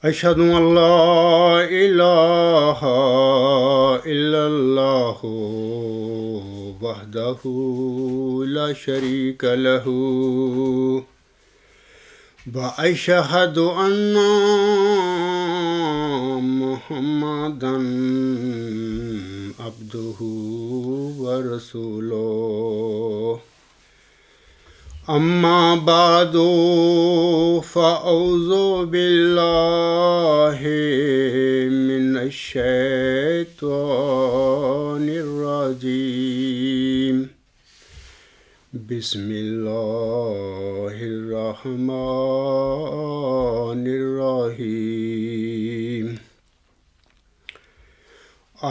أشهد أن لا إله إلا الله وحده لا شريك له وأشهد أن محمدا عبده ورسوله أما بعد فأعوذ بالله من الشيطان الرجيم بسم الله الرحمن الرحيم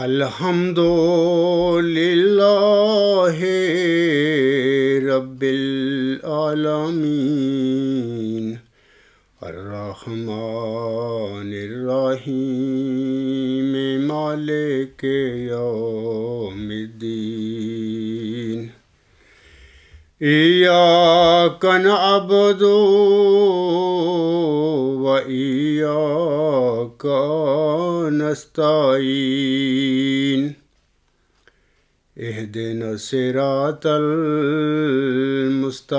الحمد لله رب العالمين الرحمن الرحيم مالك يوم الدين إياك نعبد وإياك نستعين اهدنا الصراط المستقيم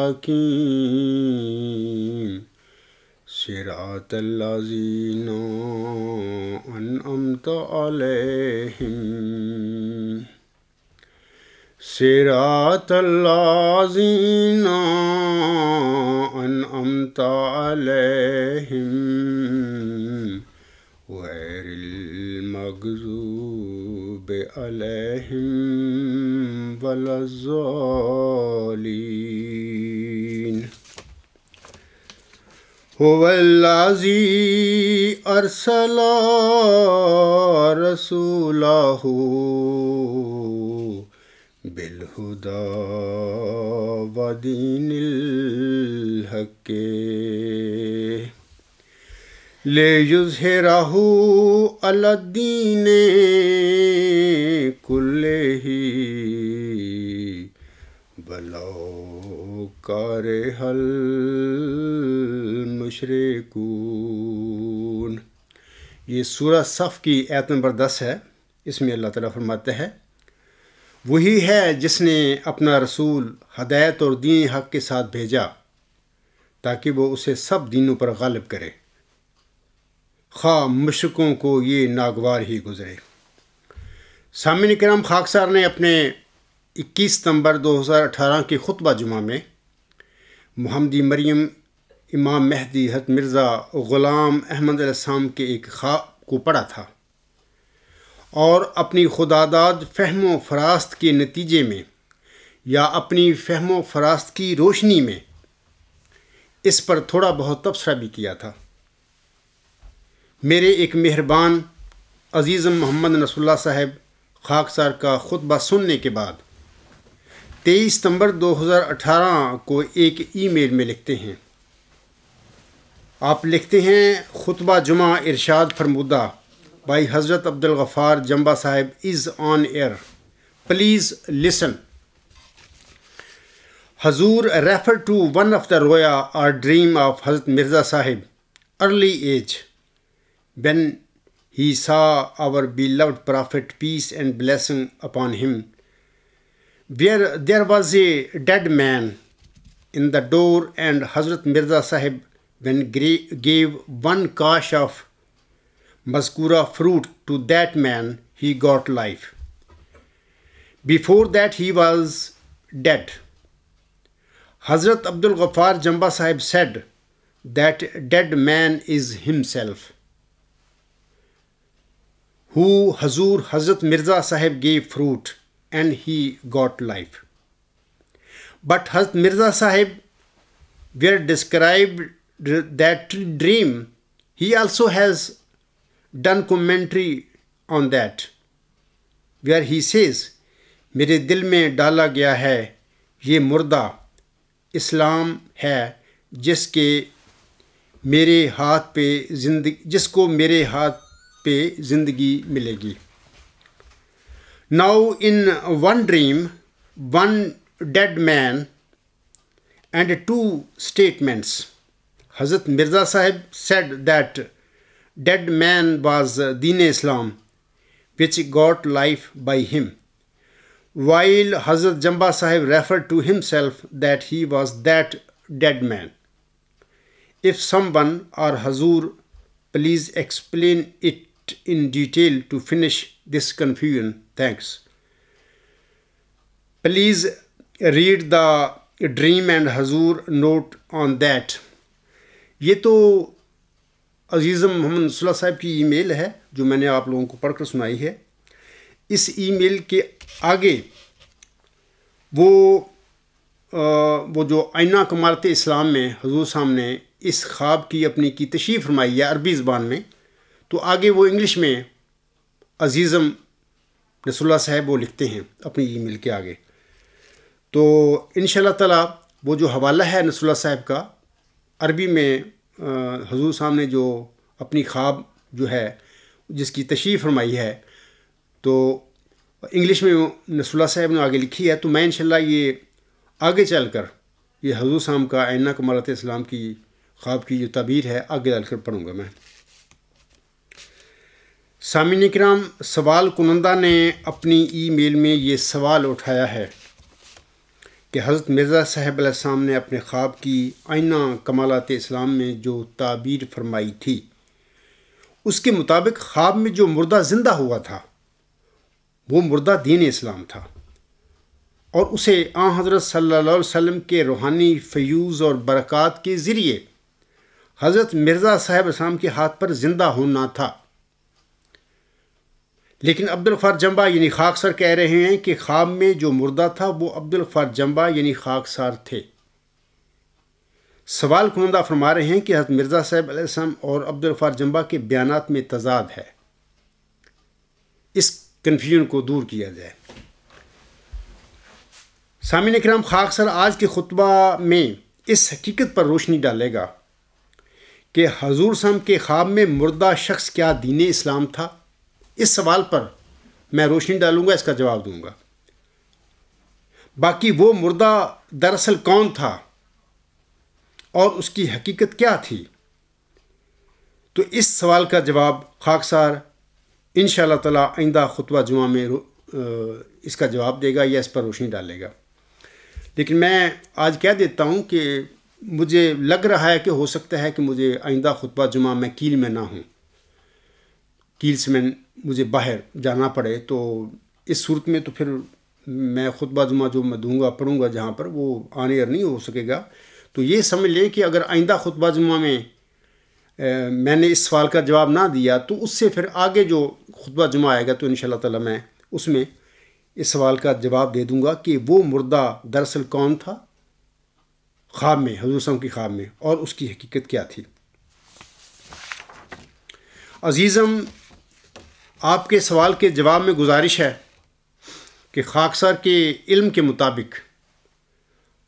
صراط الذين أنعمت عليهم صراط الذين أنعمت عليهم غير المغضوب عليهم ولا الضالين هو الذي أرسل رسوله بالهدى ودين الحق ليظهره على الدين كله ولو كره المشركون۔ یہ سورہ صف کی آیت نمبر 10 ہے۔ اس میں اللہ تعالیٰ فرماتے ہیں، وہی ہے جس نے اپنا رسول ہدایت اور دین حق کے ساتھ بھیجا تاکہ وہ اسے سب دینوں پر غالب کرے، خواہ مشرکوں کو یہ ناگوار ہی گزرے۔ سامعین کرام، خاکسار نے اپنے 21 ستمبر 2018 کے خطبہ جمعہ میں محمدی مریم امام مہدی حضرت مرزا غلام احمد علیہ السلام کے ایک خواب کو پڑھا تھا، اور اپنی خداداد فہم و فراست کے نتیجے میں یا اپنی فہم و فراست کی روشنی میں اس پر تھوڑا بہت تبصرہ بھی کیا تھا۔ میرے ایک مہربان عزیزم محمد نصر اللہ صاحب خاکسار کا خطبہ سننے کے بعد 23 ستمبر 2018 کو ایک ای میل میں لکھتے ہیں۔ آپ لکھتے ہیں، خطبہ جمعہ ارشاد فرمودہ بائی حضرت عبدالغفار جمبا صاحب از آن ایئر، پلیز لسن۔ حضور referred to one of the roya or dream of Hazrat Mirza Sahib early age when he saw our beloved Prophet, peace and blessing upon him, where there was a dead man in the door, and Hazrat Mirza Sahib when gave one kash of mazkura fruit to that man, he got life. Before that he was dead. Hazrat Abdul Ghaffar Jamba Sahib said that dead man is himself, who Hazrat Mirza Sahib gave fruit and he got life. But Hazrat Mirza Sahib were described that dream. He also has done commentary on that, where he says, میرے دل میں ڈالا گیا ہے یہ مردہ اسلام ہے جس کو میرے ہاتھ پہ زندگی ملے گی۔ Now in one dream, one dead man and two statements. Hazrat Mirza Sahib said that dead man was Deen Islam, which got life by him, while Hazrat Jamba Sahib referred to himself that he was that dead man. If someone or Hazur, please explain it in detail to finish this confusion. Thanks. Please read the dream and Hazur note on that. یہ تو عزیزم محمد صلی اللہ صاحب کی ای میل ہے جو میں نے آپ لوگوں کو پڑھ کر سنائی ہے. اس ای میل کے آگے وہ جو آئینہ کمالت اسلام میں حضور صاحب نے اس خواب کی اپنی کی تشریح فرمائی ہے عربی زبان میں، تو آگے وہ انگلش میں عزیزم رسول اللہ صاحب وہ لکھتے ہیں اپنی ای میل کے آگے. تو انشاءاللہ تعالی وہ جو حوالہ ہے نصر اللہ صاحب کا عربی میں حضور صاحب نے جو اپنی خواب جو ہے جس کی تشریح فرمائی ہے تو انگلش میں نصر اللہ صاحب نے آگے لکھی ہے. تو میں انشاءاللہ یہ آگے چل کر یہ حضور صاحب کا آئینہ کمالت اسلام کی خواب کی جو تعبیر ہے آگے چل کر پڑھوں گا میں. سامعین کرام، سوال کنندہ نے اپنی ای میل میں یہ سوال اٹھایا ہے کہ حضرت مرزا صاحب علیہ السلام نے اپنے خواب کی آئینہ کمالات اسلام میں جو تعبیر فرمائی تھی اس کے مطابق خواب میں جو مردہ زندہ ہوا تھا وہ مردہ دین اسلام تھا، اور اسے آن حضرت صلی اللہ علیہ وسلم کے روحانی فیوز اور برکات کے ذریعے حضرت مرزا صاحب علیہ السلام کے ہاتھ پر زندہ ہونا تھا. لیکن عبدالغفار جمبا یعنی خاکسار کہہ رہے ہیں کہ خواب میں جو مردہ تھا وہ عبدالغفار جمبا یعنی خاکسار تھے. سوال کنندہ فرما رہے ہیں کہ حضرت مرزا صاحب علیہ السلام اور عبدالغفار جمبا کے بیانات میں تضاد ہے، اس کنفیوژن کو دور کیا جائے. سامعین اکرام، خاکسار آج کے خطبہ میں اس حقیقت پر روشنی ڈالے گا کہ حضور صاحب کے خواب میں مردہ شخص کیا دین اسلام تھا. اس سوال پر میں روشنی ڈالوں گا، اس کا جواب دوں گا. باقی وہ مردہ دراصل کون تھا اور اس کی حقیقت کیا تھی، تو اس سوال کا جواب خاکسار انشاءاللہ تعالی آئندہ خطبہ جمعہ میں اس کا جواب دے گا یا اس پر روشنی ڈالے گا. لیکن میں آج کہہ دیتا ہوں کہ مجھے لگ رہا ہے کہ ہو سکتا ہے کہ مجھے آئندہ خطبہ جمعہ میں کیل میں نہ ہوں، کیل سے میں مجھے باہر جانا پڑے. تو اس صورت میں تو پھر میں خطبہ جمعہ جو میں دوں گا پڑھوں گا جہاں پر وہ آن ایئر نہیں ہو سکے گا. تو یہ سمجھ لیں کہ اگر آئندہ خطبہ جمعہ میں میں نے اس سوال کا جواب نہ دیا تو اس سے پھر آگے جو خطبہ جمعہ آئے گا تو انشاءاللہ تعالی میں اس میں اس سوال کا جواب دے دوں گا کہ وہ مردہ دراصل کون تھا خواب میں، حضور صلی اللہ علیہ وسلم کی خواب میں، اور اس کی حقیقت کیا تھی. عزیزم، آپ کے سوال کے جواب میں گزارش ہے کہ خاکسار کے علم کے مطابق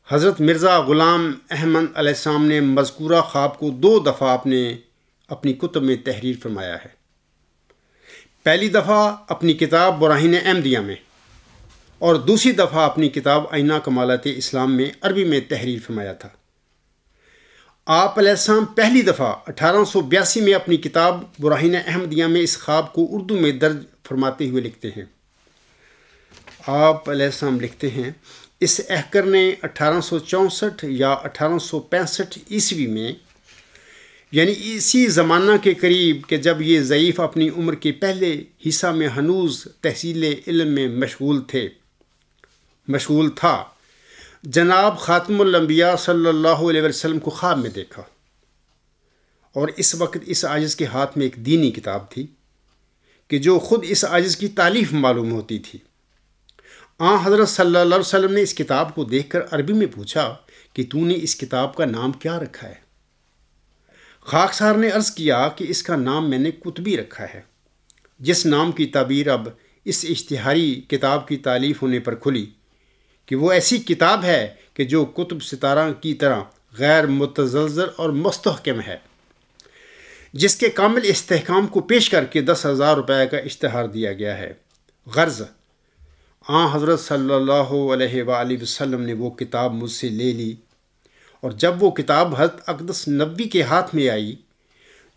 حضرت مرزا غلام احمد علیہ السلام نے مذکورہ خواب کو 2 دفعہ اپنی کتب میں تحریر فرمایا ہے. پہلی دفعہ اپنی کتاب براہین احمدیہ میں اور دوسری دفعہ اپنی کتاب آئینہ کمالات اسلام میں عربی میں تحریر فرمایا تھا. آپ علیہ السلام پہلی دفعہ 1882 میں اپنی کتاب براہین احمدیہ میں اس خواب کو اردو میں درج فرماتے ہوئے لکھتے ہیں. آپ علیہ السلام لکھتے ہیں، اس احکر نے 1864 یا 1865 عیسوی میں، یعنی اسی زمانہ کے قریب کہ جب یہ ضعیف اپنی عمر کے پہلے حصہ میں ہنوز تحصیل علم میں مشغول تھا، جناب خاتم الانبیاء صلی اللہ علیہ وسلم کو خواب میں دیکھا. اور اس وقت اس عاجز کے ہاتھ میں ایک دینی کتاب تھی کہ جو خود اس عاجز کی تالیف معلوم ہوتی تھی. حضرت صلی اللہ علیہ وسلم نے اس کتاب کو دیکھ کر عربی میں پوچھا کہ تو نے اس کتاب کا نام کیا رکھا ہے؟ خاکسار نے عرض کیا کہ اس کا نام میں نے کتبی رکھا ہے، جس نام کی تعبیر اب اس اشتہاری کتاب کی تالیف ہونے پر کھلی کہ وہ ایسی کتاب ہے کہ جو کتب ستارہ کی طرح غیر متزلزل اور مستحکم ہے، جس کے کامل استحکام کو پیش کر کے 10,000 روپے کا اشتہار دیا گیا ہے. غرض حضرت صلی اللہ علیہ وآلہ وسلم نے وہ کتاب مجھ سے لے لی، اور جب وہ کتاب حضرت اقدس نبوی کے ہاتھ میں آئی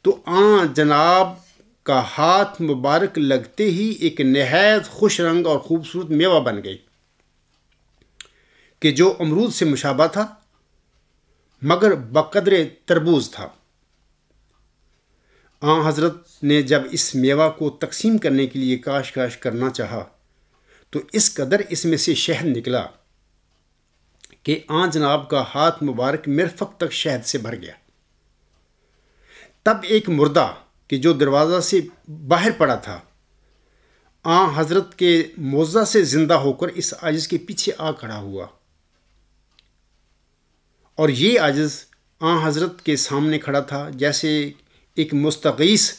تو آن جناب کا ہاتھ مبارک لگتے ہی ایک نہایت خوش رنگ اور خوبصورت میوہ بن گئی کہ جو امرود سے مشابہ تھا مگر بقدر تربوز تھا۔ آن حضرت نے جب اس میوہ کو تقسیم کرنے کے لیے کاش کرنا چاہا تو اس قدر اس میں سے شہد نکلا کہ آن جناب کا ہاتھ مبارک مرفق تک شہد سے بھر گیا۔ تب ایک مردہ کہ جو دروازہ سے باہر پڑا تھا آن حضرت کے موضع سے زندہ ہو کر اس عاجز کے پیچھے آ کھڑا ہوا، اور یہ عاجز آن حضرت کے سامنے کھڑا تھا جیسے ایک مستغیث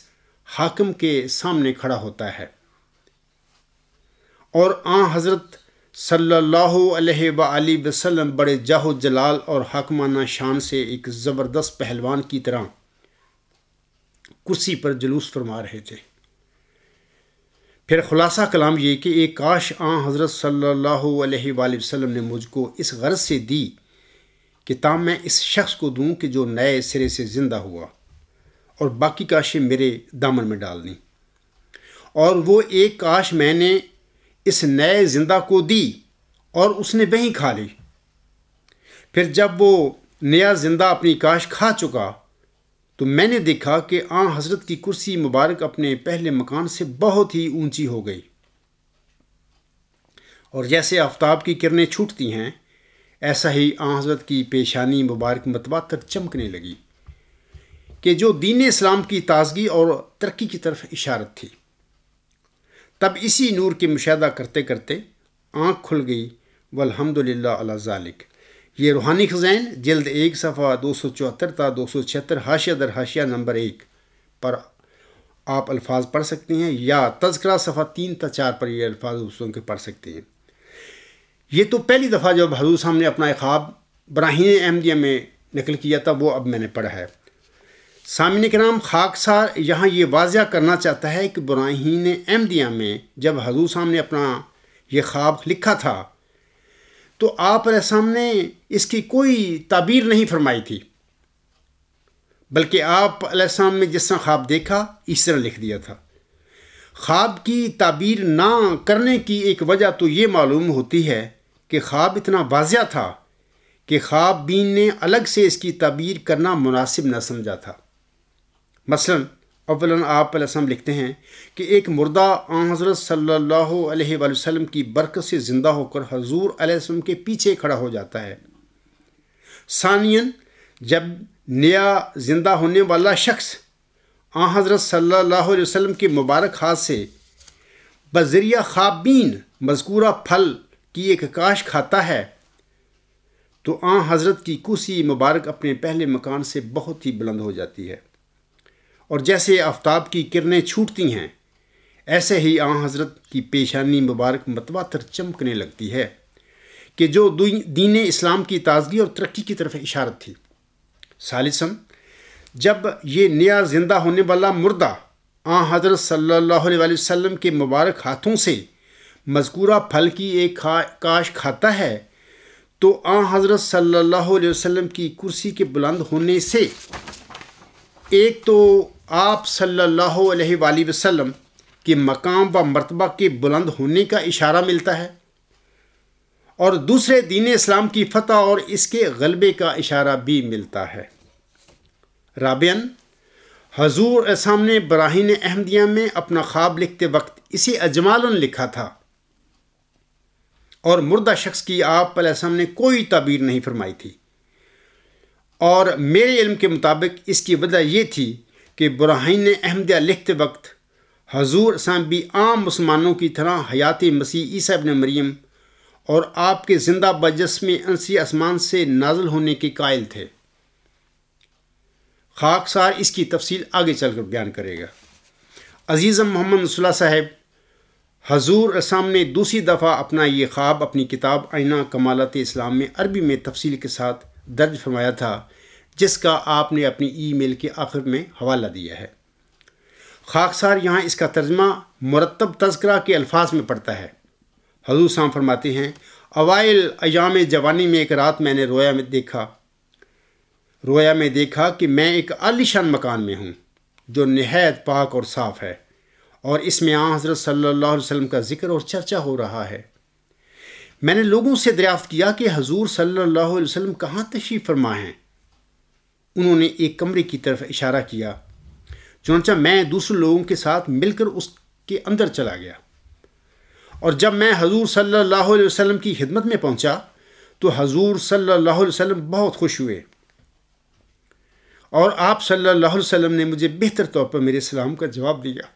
حاکم کے سامنے کھڑا ہوتا ہے، اور آن حضرت صلی اللہ علیہ وآلہ وسلم بڑے جاہ و جلال اور حاکمانہ شان سے ایک زبردست پہلوان کی طرح کرسی پر جلوس فرما رہے تھے۔ پھر خلاصہ کلام یہ کہ ایک کاش آن حضرت صلی اللہ علیہ وآلہ وسلم نے مجھ کو اس غرض سے دی کہ تاہم میں اس شخص کو دوں کہ جو نئے سرے سے زندہ ہوا، اور باقی کاشیں میرے دامن میں ڈال دیں، اور وہ ایک کاش میں نے اس نئے زندہ کو دی اور اس نے وہیں کھا لی۔ پھر جب وہ نیا زندہ اپنی کاش کھا چکا تو میں نے دیکھا کہ آن حضرت کی کرسی مبارک اپنے پہلے مکان سے بہت ہی اونچی ہو گئی، اور جیسے آفتاب کی کرنیں چھوٹتی ہیں ایسا ہی آن حضرت کی پیشانی مبارک متواتر چمکنے لگی کہ جو دین اسلام کی تازگی اور ترقی کی طرف اشارت تھی۔ تب اسی نور کے مشاہدہ کرتے کرتے آنکھ کھل گئی، والحمدللہ علی ذالک۔ یہ روحانی خزائن جلد 1 صفحہ 274 تا 276 حاشیہ در حاشیہ نمبر 1 پر آپ الفاظ پڑھ سکتے ہیں، یا تذکرہ صفحہ 3 تا 4 پر یہ الفاظ دوسروں کے پڑھ سکتے ہیں۔ یہ تو پہلی دفعہ جب حضور صاحب نے اپنا خواب براہین احمدیہ میں نقل کیا تھا وہ اب میں نے پڑھا ہے۔ سامعین کرام، خاکسار یہاں یہ واضح کرنا چاہتا ہے کہ براہین احمدیہ میں جب حضور صاحب نے اپنا یہ خواب لکھا تھا تو آپ علیہ السلام نے اس کی کوئی تعبیر نہیں فرمائی تھی، بلکہ آپ علیہ السلام نے جس طرح خواب دیکھا اس طرح لکھ دیا تھا۔ خواب کی تعبیر نہ کرنے کی ایک وجہ تو یہ معلوم ہوتی ہے کہ خواب اتنا واضح تھا کہ خواب بین نے الگ سے اس کی تعبیر کرنا مناسب نہ سمجھا تھا۔ مثلا اولاً آپ علیہ السلام لکھتے ہیں کہ ایک مردہ آن حضرت صلی اللہ علیہ وآلہ وسلم کی برکت سے زندہ ہو کر حضور علیہ السلام کے پیچھے کھڑا ہو جاتا ہے۔ ثانیاً جب نیا زندہ ہونے والا شخص آن حضرت صلی اللہ علیہ وسلم کے مبارک ہاتھ سے بذریعہ خوابین مذکورہ پھل کی ایک کاش کھاتا ہے تو آن حضرت کی کرسی مبارک اپنے پہلے مکان سے بہت ہی بلند ہو جاتی ہے، اور جیسے آفتاب کی کرنیں چھوٹتی ہیں ایسے ہی آن حضرت کی پیشانی مبارک متواتر چمکنے لگتی ہے کہ جو دین اسلام کی تازگی اور ترقی کی طرف اشارت تھی۔ ثالثاً جب یہ نیا زندہ ہونے والا مردہ آن حضرت صلی اللہ علیہ وسلم کے مبارک ہاتھوں سے مذکورہ پھل کی ایک کاش کھاتا ہے تو آن حضرت صلی اللہ علیہ وسلم کی کرسی کے بلند ہونے سے ایک تو آپ صلی اللہ علیہ وآلہ وسلم کے مقام و مرتبہ کے بلند ہونے کا اشارہ ملتا ہے، اور دوسرے دین اسلام کی فتح اور اس کے غلبے کا اشارہ بھی ملتا ہے۔ رابعاً حضور اسلام نے براہین احمدیہ میں اپنا خواب لکھتے وقت اسے اجمالاً لکھا تھا، اور مردہ شخص کی آپ علیہ السلام نے کوئی تعبیر نہیں فرمائی تھی، اور میرے علم کے مطابق اس کی وجہ یہ تھی کہ براہین احمدیہ لکھتے وقت حضور اسلام بھی عام مسلمانوں کی طرح حیات مسیح عیسیٰ ابن مریم اور آپ کے زندہ بجسم انسی آسمان سے نازل ہونے کے قائل تھے۔ خاکسار اس کی تفصیل آگے چل کر بیان کرے گا۔ عزیزم محمد صلی اللہ صاحب، حضور اسلام نے دوسری دفعہ اپنا یہ خواب اپنی کتاب آئینہ کمالات اسلام میں عربی میں تفصیل کے ساتھ درج فرمایا تھا، جس کا آپ نے اپنی ای میل کے آخر میں حوالہ دیا ہے۔ خاکسار یہاں اس کا ترجمہ مرتب تذکرہ کے الفاظ میں پڑتا ہے۔ حضور صاحب فرماتے ہیں، اوائل ایام جوانی میں ایک رات میں نے رویا میں دیکھا کہ میں ایک عالی شان مکان میں ہوں، جو نہایت پاک اور صاف ہے، اور اس میں آن حضرت صلی اللہ علیہ وسلم کا ذکر اور چرچا ہو رہا ہے۔ میں نے لوگوں سے دریافت کیا کہ حضور صلی اللہ علیہ وسلم کہاں تشریف فرما ہیں؟ انہوں نے ایک کمرے کی طرف اشارہ کیا۔ چنانچہ میں دوسرے لوگوں کے ساتھ مل کر اس کے اندر چلا گیا، اور جب میں حضور صلی اللہ علیہ وسلم کی خدمت میں پہنچا تو حضور صلی اللہ علیہ وسلم بہت خوش ہوئے، اور آپ صلی اللہ علیہ وسلم نے مجھے بہتر طور پر میرے سلام کا جواب دیا۔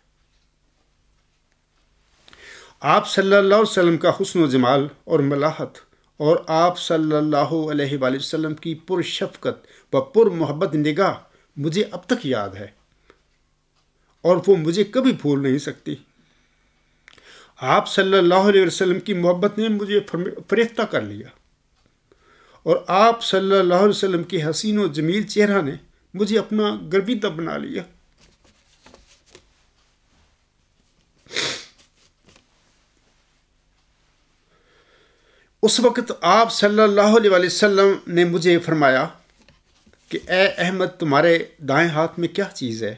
آپ صلی اللہ علیہ وسلم کا حسن و جمال اور ملاحت، اور آپ صلی اللہ علیہ وآلہ وسلم کی پر شفقت و پر محبت نگاہ مجھے اب تک یاد ہے، اور وہ مجھے کبھی بھول نہیں سکتی۔ آپ صلی اللہ علیہ وسلم کی محبت نے مجھے فریفتہ کر لیا، اور آپ صلی اللہ علیہ وسلم کے حسین و جمیل چہرہ نے مجھے اپنا گرویدہ بنا لیا۔ اس وقت آپ صلی اللہ علیہ وآلہ وسلم نے مجھے فرمایا کہ اے احمد، تمہارے دائیں ہاتھ میں کیا چیز ہے؟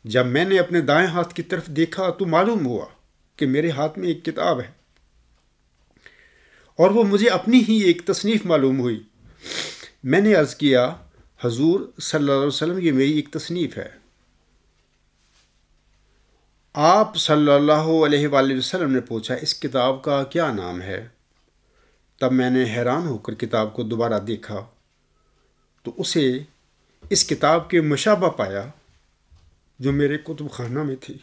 جب میں نے اپنے دائیں ہاتھ کی طرف دیکھا تو معلوم ہوا کہ میرے ہاتھ میں ایک کتاب ہے، اور وہ مجھے اپنی ہی ایک تصنیف معلوم ہوئی۔ میں نے عرض کیا، حضور صلی اللہ علیہ وسلم، یہ میری ایک تصنیف ہے۔ آپ صلی اللہ علیہ وآلہ وسلم نے پوچھا، اس کتاب کا کیا نام ہے؟ تب میں نے حیران ہو کر کتاب کو دوبارہ دیکھا تو اسے اس کتاب کے مشابہ پایا جو میرے کتب خانہ میں تھی،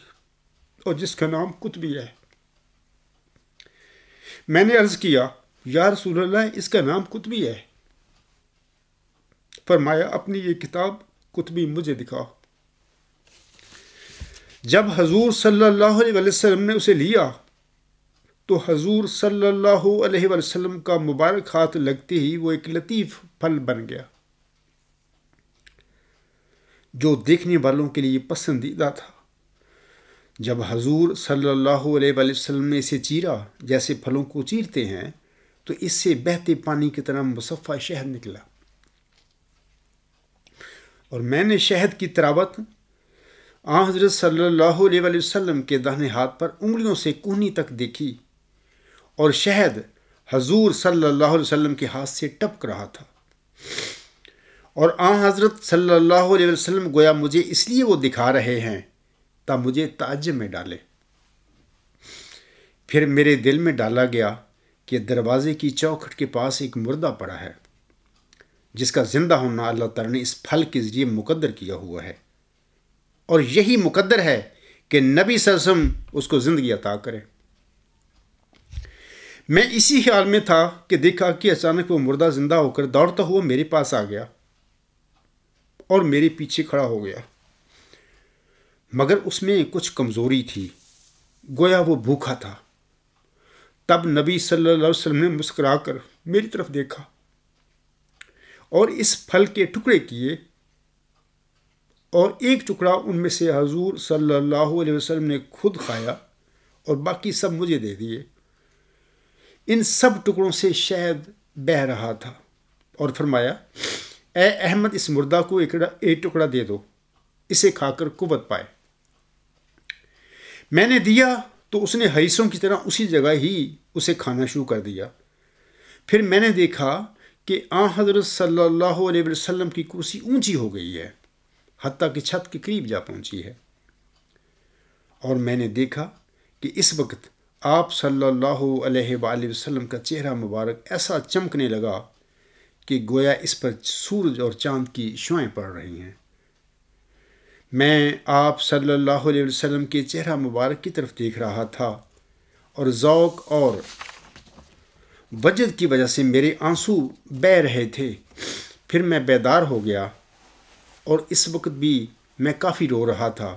اور جس کا نام کتبی ہے۔ میں نے عرض کیا، یا رسول اللہ، اس کا نام کتبی ہے؟ فرمایا، اپنی یہ کتاب کتبی مجھے دکھاؤ۔ جب حضور صلی اللہ علیہ وسلم نے اسے لیا تو حضور صلی اللہ علیہ وسلم کا مبارک ہاتھ لگتے ہی وہ ایک لطیف پھل بن گیا جو دیکھنے والوں کے لیے پسندیدہ تھا۔ جب حضور صلی اللہ علیہ وسلم نے اسے چیرا جیسے پھلوں کو چیرتے ہیں تو اس سے بہتے پانی کی طرح مصفہ شہد نکلا، اور میں نے شہد کی تراوت حضرت صلی اللہ علیہ وسلم کے داہنے ہاتھ پر انگلیوں سے کونی تک دیکھی، اور شہد حضور صلی اللہ علیہ وسلم کے ہاتھ سے ٹپک رہا تھا، اور حضرت صلی اللہ علیہ وسلم گویا مجھے اس لیے وہ دکھا رہے ہیں تا مجھے تعجب میں ڈالے۔ پھر میرے دل میں ڈالا گیا کہ دروازے کی چوکھٹ کے پاس ایک مردہ پڑا ہے جس کا زندہ ہونا اللہ تعالیٰ نے اس پھل کے ذریعے مقدر کیا ہوا ہے، اور یہی مقدر ہے کہ نبی صلی اللہ علیہ وسلم اس کو زندگی عطا کرے۔ میں اسی خیال میں تھا کہ دیکھا کہ اچانک وہ مردہ زندہ ہو کر دوڑتا ہوا میرے پاس آ گیا اور میرے پیچھے کھڑا ہو گیا، مگر اس میں کچھ کمزوری تھی، گویا وہ بھوکا تھا۔ تب نبی صلی اللہ علیہ وسلم نے مسکرا کر میری طرف دیکھا اور اس پھل کے ٹکڑے کیے، اور ایک ٹکڑا ان میں سے حضور صلی اللہ علیہ وسلم نے خود کھایا اور باقی سب مجھے دے دیے۔ ان سب ٹکڑوں سے شہد بہہ رہا تھا، اور فرمایا، اے احمد، اس مردہ کو ایک ٹکڑا دے دو، اسے کھا کر قوت پائے۔ میں نے دیا تو اس نے حریصوں کی طرح اسی جگہ ہی اسے کھانا شروع کر دیا۔ پھر میں نے دیکھا کہ حضرت صلی اللہ علیہ وسلم کی کرسی اونچی ہو گئی ہے، حتیٰ کہ چھت کے قریب جا پہنچی ہے، اور میں نے دیکھا کہ اس وقت آپ صلی اللہ علیہ وآلہ وسلم کا چہرہ مبارک ایسا چمکنے لگا کہ گویا اس پر سورج اور چاند کی شعائیں پڑ رہی ہیں۔ میں آپ صلی اللہ علیہ وسلم کے چہرہ مبارک کی طرف دیکھ رہا تھا، اور ذوق اور وجد کی وجہ سے میرے آنسو بہہ رہے تھے۔ پھر میں بیدار ہو گیا، اور اس وقت بھی میں کافی رو رہا تھا۔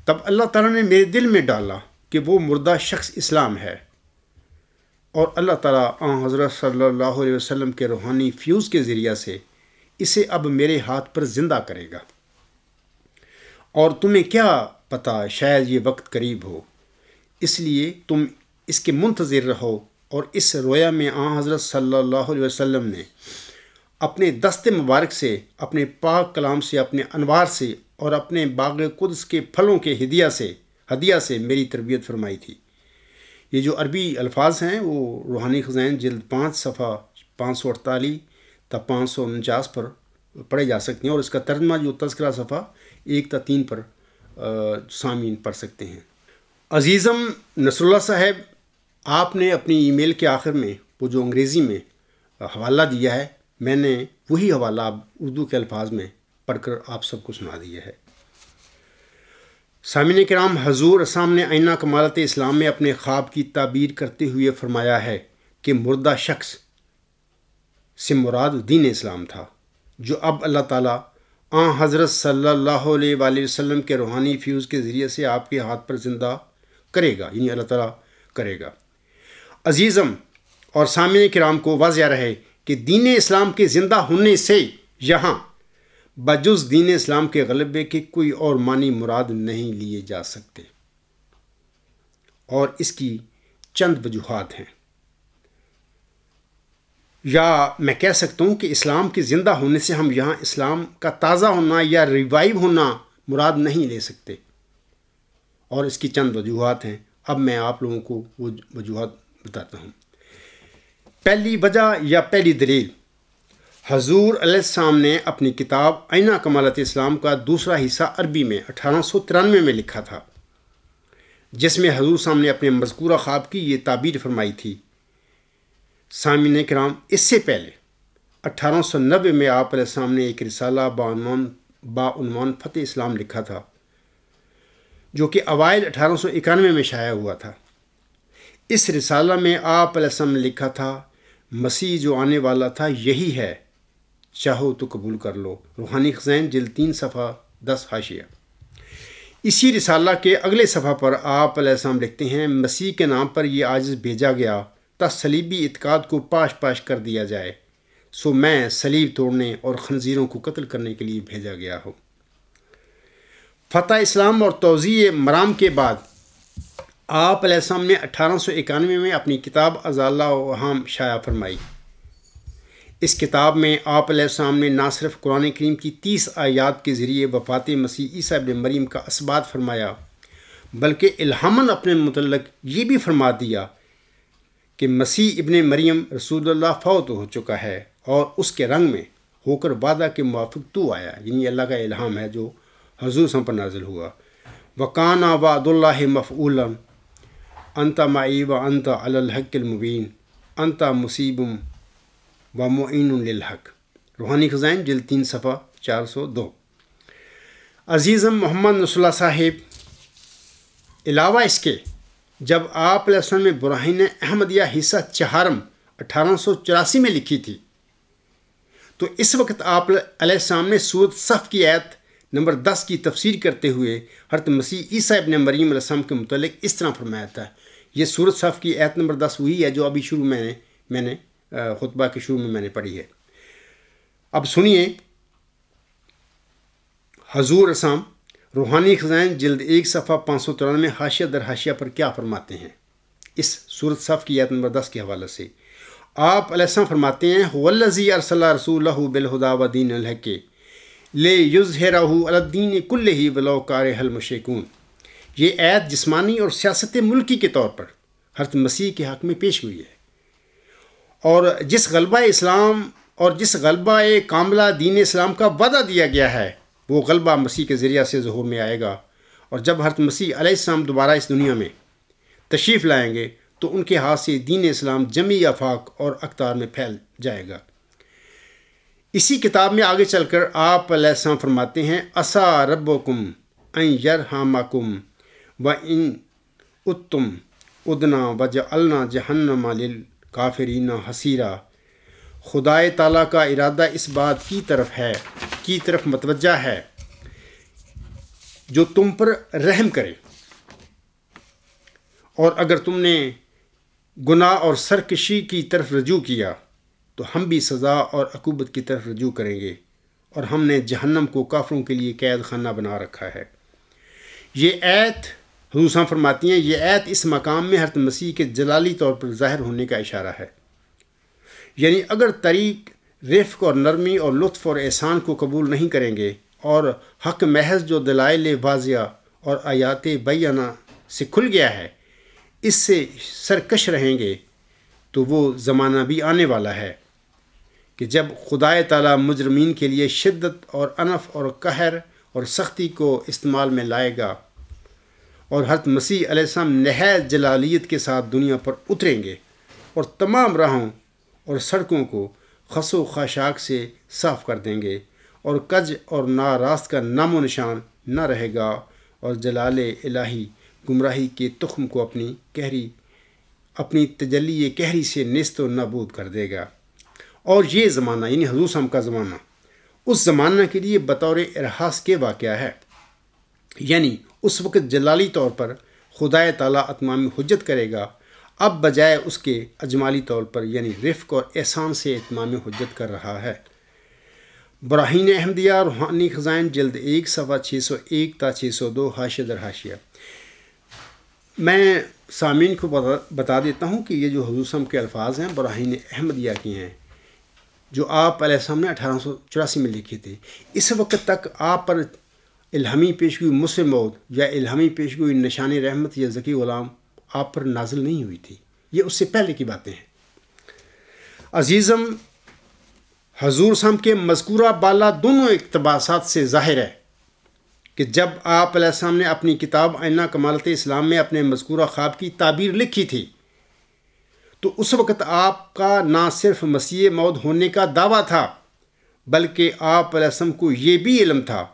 تب اللہ تعالیٰ نے میرے دل میں ڈالا کہ وہ مردہ شخص اسلام ہے، اور اللہ تعالیٰ حضرت صلی اللہ علیہ وسلم کے روحانی فیوز کے ذریعہ سے اسے اب میرے ہاتھ پر زندہ کرے گا، اور تمہیں کیا پتہ، شاید یہ وقت قریب ہو، اس لیے تم اس کے منتظر رہو۔ اور اس رویا میں حضرت صلی اللہ علیہ وسلم نے اپنے دست مبارک سے، اپنے پاک کلام سے، اپنے انوار سے اور اپنے باغ قدس کے پھلوں کے ہدیہ سے میری تربیت فرمائی تھی۔ یہ جو عربی الفاظ ہیں وہ روحانی خزائن جلد 5 صفحہ 548 تا 549 پر پڑھے جا سکتے ہیں، اور اس کا ترجمہ جو تذکرہ صفحہ 1 تا 3 پر سامعین پڑھ سکتے ہیں۔ عزیزم نصر اللہ صاحب، آپ نے اپنی ای میل کے آخر میں وہ جو انگریزی میں حوالہ دیا ہے، میں نے وہی حوالہ اب اردو کے الفاظ میں پڑھ کر آپ سب کو سنا دیا ہے۔ سامعین کرام، حضور اسلام نے آئینہ کمالت اسلام میں اپنے خواب کی تعبیر کرتے ہوئے فرمایا ہے کہ مردہ شخص سے مراد دین اسلام تھا، جو اب اللہ تعالیٰ حضرت صلی اللہ علیہ وآلہ وسلم کے روحانی فیوز کے ذریعے سے آپ کے ہاتھ پر زندہ کرے گا، یعنی اللہ تعالیٰ کرے گا۔ عزیزم اور سامعین کرام کو واضح رہے کہ دین اسلام کے زندہ ہونے سے یہاں بجز دین اسلام کے غلبے کے کوئی اور معنی مراد نہیں لیے جا سکتے، اور اس کی چند وجوہات ہیں۔ یا میں کہہ سکتا ہوں کہ اسلام کے زندہ ہونے سے ہم یہاں اسلام کا تازہ ہونا یا ریوائیو ہونا مراد نہیں لے سکتے، اور اس کی چند وجوہات ہیں۔ اب میں آپ لوگوں کو وہ وجوہات بتاتا ہوں۔ پہلی وجہ یا پہلی دلیل، حضور علیہ السلام نے اپنی کتاب آئینہ کمالت اسلام کا دوسرا حصہ عربی میں 1893 میں لکھا تھا، جس میں حضور صاحب نے اپنے مذکورہ خواب کی یہ تعبیر فرمائی تھی۔ سامعین کرام، اس سے پہلے 1890 میں آپ علیہ السلام نے ایک رسالہ بعنوان فتح اسلام لکھا تھا، جو کہ اوائل 1891 میں شائع ہوا تھا۔ اس رسالہ میں آپ علیہ السلام نے لکھا تھا، مسیح جو آنے والا تھا یہی ہے، چاہو تو قبول کر لو۔ روحانی خزائن جلد 3 صفحہ 10 حاشیہ۔ اسی رسالہ کے اگلے صفحہ پر آپ علیہ السلام لکھتے ہیں، مسیح کے نام پر یہ عاجز بھیجا گیا تا صلیبی اعتقاد کو پاش کر دیا جائے، سو میں صلیب توڑنے اور خنزیروں کو قتل کرنے کے لیے بھیجا گیا ہوں۔ فتح اسلام اور توضیح مرام کے بعد آپ علیہ السلام نے 1891 میں اپنی کتاب اضالہ و احام شائع فرمائی۔ اس کتاب میں آپ علیہ السلام نے نہ صرف قرآن کریم کی 30 آیات کے ذریعے وفات مسیح عیسیٰ ابن مریم کا اثبات فرمایا، بلکہ الہاماً اپنے متعلق یہ بھی فرما دیا کہ مسیح ابن مریم رسول اللہ فوت ہو چکا ہے، اور اس کے رنگ میں ہو کر وعدہ کے موافق تو آیا، یعنی اللہ کا الہام ہے جو حضور صلی اللہ علیہ وسلم پر نازل ہوا۔ وَقَانَ وَعْدُ اللَّهِ مَفْعُولًا انت معی و انت علی الحق المبین انت مصیب و معین للحق۔ روحانی خزائن جلد 3 صفحہ 402۔ عزیزم محمد نصر اللہ صاحب، علاوہ اس کے جب آپ علیہ السلام نے براہین احمدیہ حصہ 4 1884 میں لکھی تھی، تو اس وقت آپ علیہ السلام نے سورۃ صف کی آیت نمبر 10 کی تفسیر کرتے ہوئے حضرت مسیح عیسیٰ ابن مریم علیہ السلام کے متعلق اس طرح فرمایا تھا۔ یہ سورۃ صف کی آیت نمبر 10 وہی ہے جو ابھی شروع میں نے خطبہ کے شروع میں نے پڑھی ہے۔ اب سنیے حضور اسلام روحانی خزائن جلد 1 صفحہ 593 میں حاشیہ در حاشیہ پر کیا فرماتے ہیں اس سورۃ صف کی آیت نمبر 10 کے حوالے سے۔ آپ علیہ السلام فرماتے ہیں، وَالَّذِي أَرْسَلَ رَسُولَهُ بِالْهُدَىٰ وَدِينِ الْحَقِّ لِيُظْهِرَهُ عَلَى الدِّينِ كُلِّهِ وَلَوْ كَرِهَ الْمُشْرِكُونَ۔ یہ آیت جسمانی اور سیاست ملکی کے طور پر حضرت مسیح کے حق میں پیش ہوئی ہے، اور جس غلبہ اسلام اور جس غلبہ کاملہ دین اسلام کا وعدہ دیا گیا ہے، وہ غلبہ مسیح کے ذریعہ سے ظہور میں آئے گا، اور جب حضرت مسیح علیہ السلام دوبارہ اس دنیا میں تشریف لائیں گے تو ان کے ہاتھ سے دین اسلام جمی آفاق اور اقطار میں پھیل جائے گا۔ اسی کتاب میں آگے چل کر آپ علیہ السلام فرماتے ہیں، عَسَىٰ رَبُّكُمْ أَن يَرْحَمَكُمْ وَإِنْ عُدْتُمْ عُدْنَا وَجَعَلْنَا جَهَنَّمَ لِلْكَافِرِينَ حَصِيرًا۔ خدائے تعالیٰ کا ارادہ اس بات کی طرف متوجہ ہے جو تم پر رحم کرے، اور اگر تم نے گناہ اور سرکشی کی طرف رجوع کیا تو ہم بھی سزا اور عقوبت کی طرف رجوع کریں گے، اور ہم نے جہنم کو کافروں کے لیے قید خانہ بنا رکھا ہے۔ یہ آیت حضور صاحب فرماتی ہیں، یہ آیت اس مقام میں حضرت مسیح کے جلالی طور پر ظاہر ہونے کا اشارہ ہے، یعنی اگر طریق رفق اور نرمی اور لطف اور احسان کو قبول نہیں کریں گے اور حق محض جو دلائل واضح اور آیات بینہ سے کھل گیا ہے اس سے سرکش رہیں گے، تو وہ زمانہ بھی آنے والا ہے کہ جب خدائے تعالیٰ مجرمین کے لیے شدت اور عنف اور قہر اور سختی کو استعمال میں لائے گا، اور حضرت مسیح علیہ السلام نہایت جلالیت کے ساتھ دنیا پر اتریں گے اور تمام راہوں اور سڑکوں کو خس و خاشاک سے صاف کر دیں گے، اور کج اور ناراست کا نام و نشان نہ رہے گا، اور جلال الہی گمراہی کے تخم کو اپنی تجلی قہری سے نیست و نابود کر دے گا۔ اور یہ زمانہ یعنی حضور صلی اللہ علیہ وسلم کا زمانہ اس زمانہ کے لیے بطور ارحاس کے واقعہ ہے، یعنی اس وقت جلالی طور پر خدائے تعالیٰ اتمام حجت کرے گا، اب بجائے اس کے اجمالی طور پر یعنی رفق اور احسان سے اتمام حجت کر رہا ہے۔ براہین احمدیہ روحانی خزائن جلد 1 صفحہ 601 تا 602 حاشیہ در حاشیہ۔ میں سامعین کو بتا دیتا ہوں کہ یہ جو حضور صلی اللہ علیہ وسلم کے الفاظ ہیں براہین احمدیہ کی ہیں، جو آپ علیہ السلام نے 1884 میں لکھے تھے۔ اس وقت تک آپ پر الہامی پیشگوئی مسلم موعود یا الہامی پیشگوئی نشان رحمت یا ذکی غلام آپ پر نازل نہیں ہوئی تھی، یہ اس سے پہلے کی باتیں ہیں۔ عزیزم، حضور صلی اللہ علیہ وسلم کے مذکورہ بالا دونوں اقتباسات سے ظاہر ہے کہ جب آپ علیہ السلام نے اپنی کتاب آئینہ کمالت اسلام میں اپنے مذکورہ خواب کی تعبیر لکھی تھی تو اس وقت آپ کا نہ صرف مسیح موعود ہونے کا دعویٰ تھا، بلکہ آپ علیہ السلام کو یہ بھی علم تھا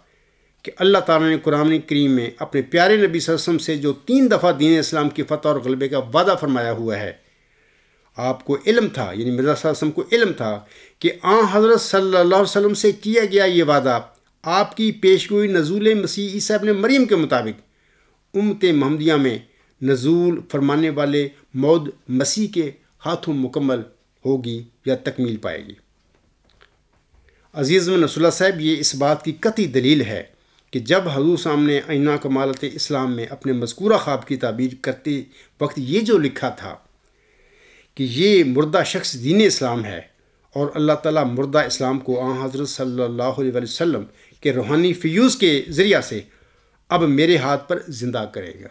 کہ اللہ تعالیٰ نے قرآن کریم میں اپنے پیارے نبی صلی اللہ علیہ وسلم سے جو 3 دفعہ دین اسلام کی فتح اور غلبے کا وعدہ فرمایا ہوا ہے، آپ کو علم تھا یعنی مرزا صلی اللہ علیہ وسلم کو علم تھا کہ حضرت صلی اللہ علیہ وسلم سے کیا گیا یہ وعدہ آپ کی پیشگوئی نزول مسیح عیسیٰ ابن مریم کے مطابق امت محمدیہ میں نزول فرمانے والے موعود مسیح کے ہاتھوں مکمل ہوگی یا تکمیل پائے گی۔ عزیز رسول اللہ صاحب، یہ اس بات کی قطعی دلیل ہے کہ جب حضور صاحب نے آئینہ کمالت اسلام میں اپنے مذکورہ خواب کی تعبیر کرتے وقت یہ جو لکھا تھا کہ یہ مردہ شخص دین اسلام ہے اور اللہ تعالیٰ مردہ اسلام کو حضرت صلی اللہ علیہ وسلم کے روحانی فیوز کے ذریعہ سے اب میرے ہاتھ پر زندہ کرے گا۔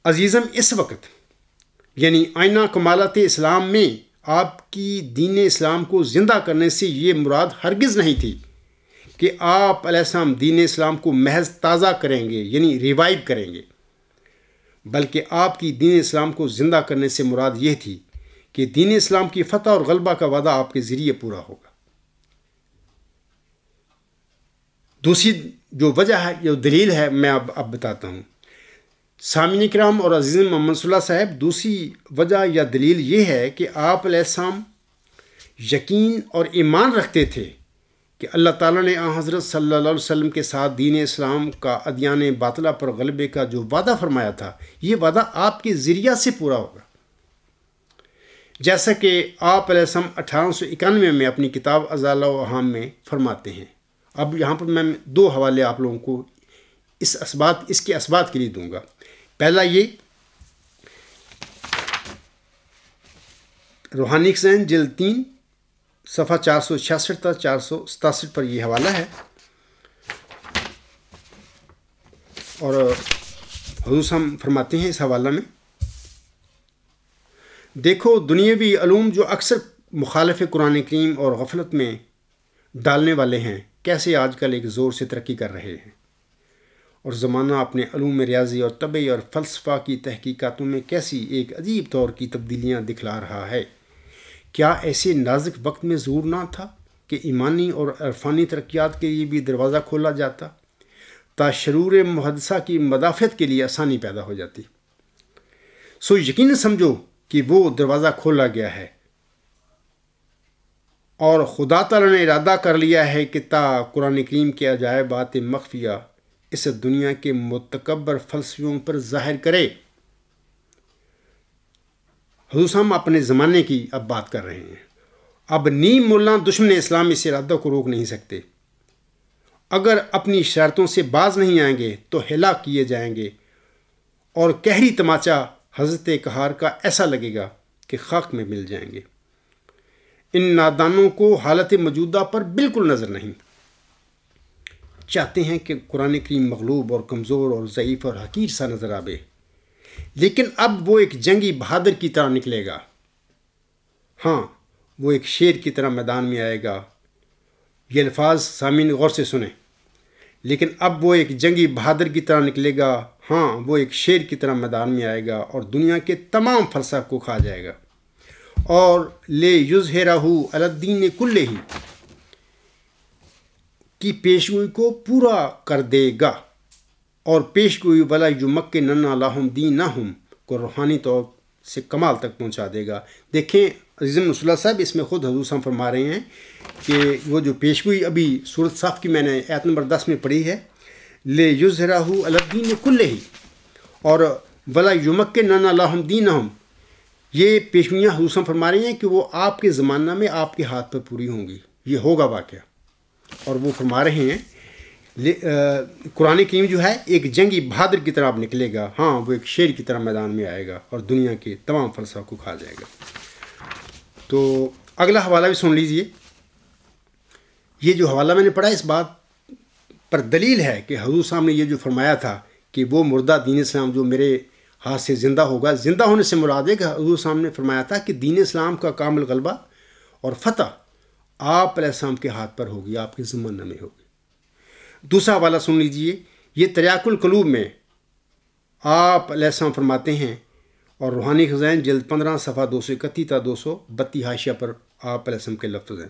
عزیزم، اس وقت یعنی آئینہ کمالت اسلام میں آپ کی دین اسلام کو زندہ کرنے سے یہ مراد ہرگز نہیں تھی کہ آپ علیہ السلام دین اسلام کو محض تازہ کریں گے یعنی ریوائیو کریں گے، بلکہ آپ کی دین اسلام کو زندہ کرنے سے مراد یہ تھی کہ دین اسلام کی فتح اور غلبہ کا وعدہ آپ کے ذریعے پورا ہوگا۔ دوسری جو وجہ ہے، جو دلیل ہے، میں اب بتاتا ہوں۔ سامعین کرام اور عزیز محمد صلی اللہ صاحب، دوسری وجہ یا دلیل یہ ہے کہ آپ علیہ السلام یقین اور ایمان رکھتے تھے کہ اللہ تعالیٰ نے حضرت صلی اللہ علیہ وسلم کے ساتھ دین اسلام کا ادیان باطلہ پر غلبے کا جو وعدہ فرمایا تھا، یہ وعدہ آپ کے ذریعہ سے پورا ہوگا، جیسا کہ آپ علیہ السلام 1891 میں اپنی کتاب ازالہ و احام میں فرماتے ہیں۔ اب یہاں پر میں 2 حوالے آپ لوگوں کو اس کے اسبات کے لیے دوں گا۔ پہلا یہ روحانی خزائن جلد 3 صفحہ 466 تا 467 پر یہ حوالہ ہے، اور حضور صاحب فرماتے ہیں اس حوالہ میں، دیکھو دنیاوی علوم جو اکثر مخالف قرآن کریم اور غفلت میں ڈالنے والے ہیں کیسے آج کل ایک زور سے ترقی کر رہے ہیں، اور زمانہ اپنے علوم ریاضی اور طبعی اور فلسفہ کی تحقیقاتوں میں کیسی ایک عجیب طور کی تبدیلیاں دکھلا رہا ہے۔ کیا ایسے نازک وقت میں ضرور نہ تھا کہ ایمانی اور عرفانی ترقیات کے لیے بھی دروازہ کھولا جاتا تا شرور محدثہ کی مدافعت کے لیے آسانی پیدا ہو جاتی؟ سو یقین سمجھو کہ وہ دروازہ کھولا گیا ہے اور خدا تعالیٰ نے ارادہ کر لیا ہے کہ تا قرآن کریم کے عجائبات مخفیہ اس دنیا کے متکبر فلسفیوں پر ظاہر کرے۔ حضور صاحب اپنے زمانے کی اب بات کر رہے ہیں۔ اب نیم ملا دشمن اسلام اس ارادہ کو روک نہیں سکتے، اگر اپنی شرطوں سے باز نہیں آئیں گے تو ہلاک کیے جائیں گے، اور قہری تماچا حضرت قہار کا ایسا لگے گا کہ خاک میں مل جائیں گے۔ ان نادانوں کو حالت موجودہ پر بالکل نظر نہیں، چاہتے ہیں کہ قرآن کریم مغلوب اور کمزور اور ضعیف اور حقیر سا نظر آئے، لیکن اب وہ ایک جنگی بہادر کی طرح نکلے گا۔ ہاں، وہ ایک شیر کی طرح میدان میں آئے گا۔ یہ الفاظ سامعین غور سے سنیں، لیکن اب وہ ایک جنگی بہادر کی طرح نکلے گا۔ ہاں، وہ ایک شیر کی طرح میدان میں آئے گا اور دنیا کے تمام فرسخ کو کھا جائے گا، اور لے یظہرہ علی الدین کلہ کی پیشگوئی کو پورا کر دے گا، اور پیشگوئی ولا یمکنن لہم دینہم کو روحانی طور سے کمال تک پہنچا دے گا۔ دیکھیں عزیزم رسول اللہ صاحب، اس میں خود حضور صاحب فرما رہے ہیں کہ وہ جو پیشگوئی ابھی سورۃ صف کی میں نے آیت نمبر 10 میں پڑھی ہے، لے یظہرہ علی الدین کلہ اور ولا یمکنن لہم دینہم، یہ پیشگوئیاں حضور صاحب فرما رہے ہیں کہ وہ آپ کے زمانہ میں آپ کے ہاتھ پر پوری ہوں گی، یہ ہوگا واقعہ۔ اور وہ فرما رہے ہیں قرآن کریم جو ہے ایک جنگی بہادر کی طرح اب نکلے گا۔ ہاں، وہ ایک شیر کی طرح میدان میں آئے گا اور دنیا کے تمام فرسخ کو کھا جائے گا۔ تو اگلا حوالہ بھی سن لیجئے۔ یہ جو حوالہ میں نے پڑھا اس بات پر دلیل ہے کہ حضور صاحب نے یہ جو فرمایا تھا کہ وہ مردہ دین اسلام جو میرے ہاتھ سے زندہ ہوگا، زندہ ہونے سے مراد ہے کہ حضور صاحب نے فرمایا تھا کہ دین اسلام کا کامل غلبہ اور فتح آپ علیہ السلام کے ہاتھ پر ہوگی، آپ کے زمانہ میں ہوگی۔ دوسرا حوالہ سن لیجئے، یہ تریاق القلوب میں آپ علیہ السلام فرماتے ہیں، اور روحانی خزائن جلد 15 صفحہ 231 تا 232 حاشیہ پر آپ علیہ السلام کے لفظ ہیں۔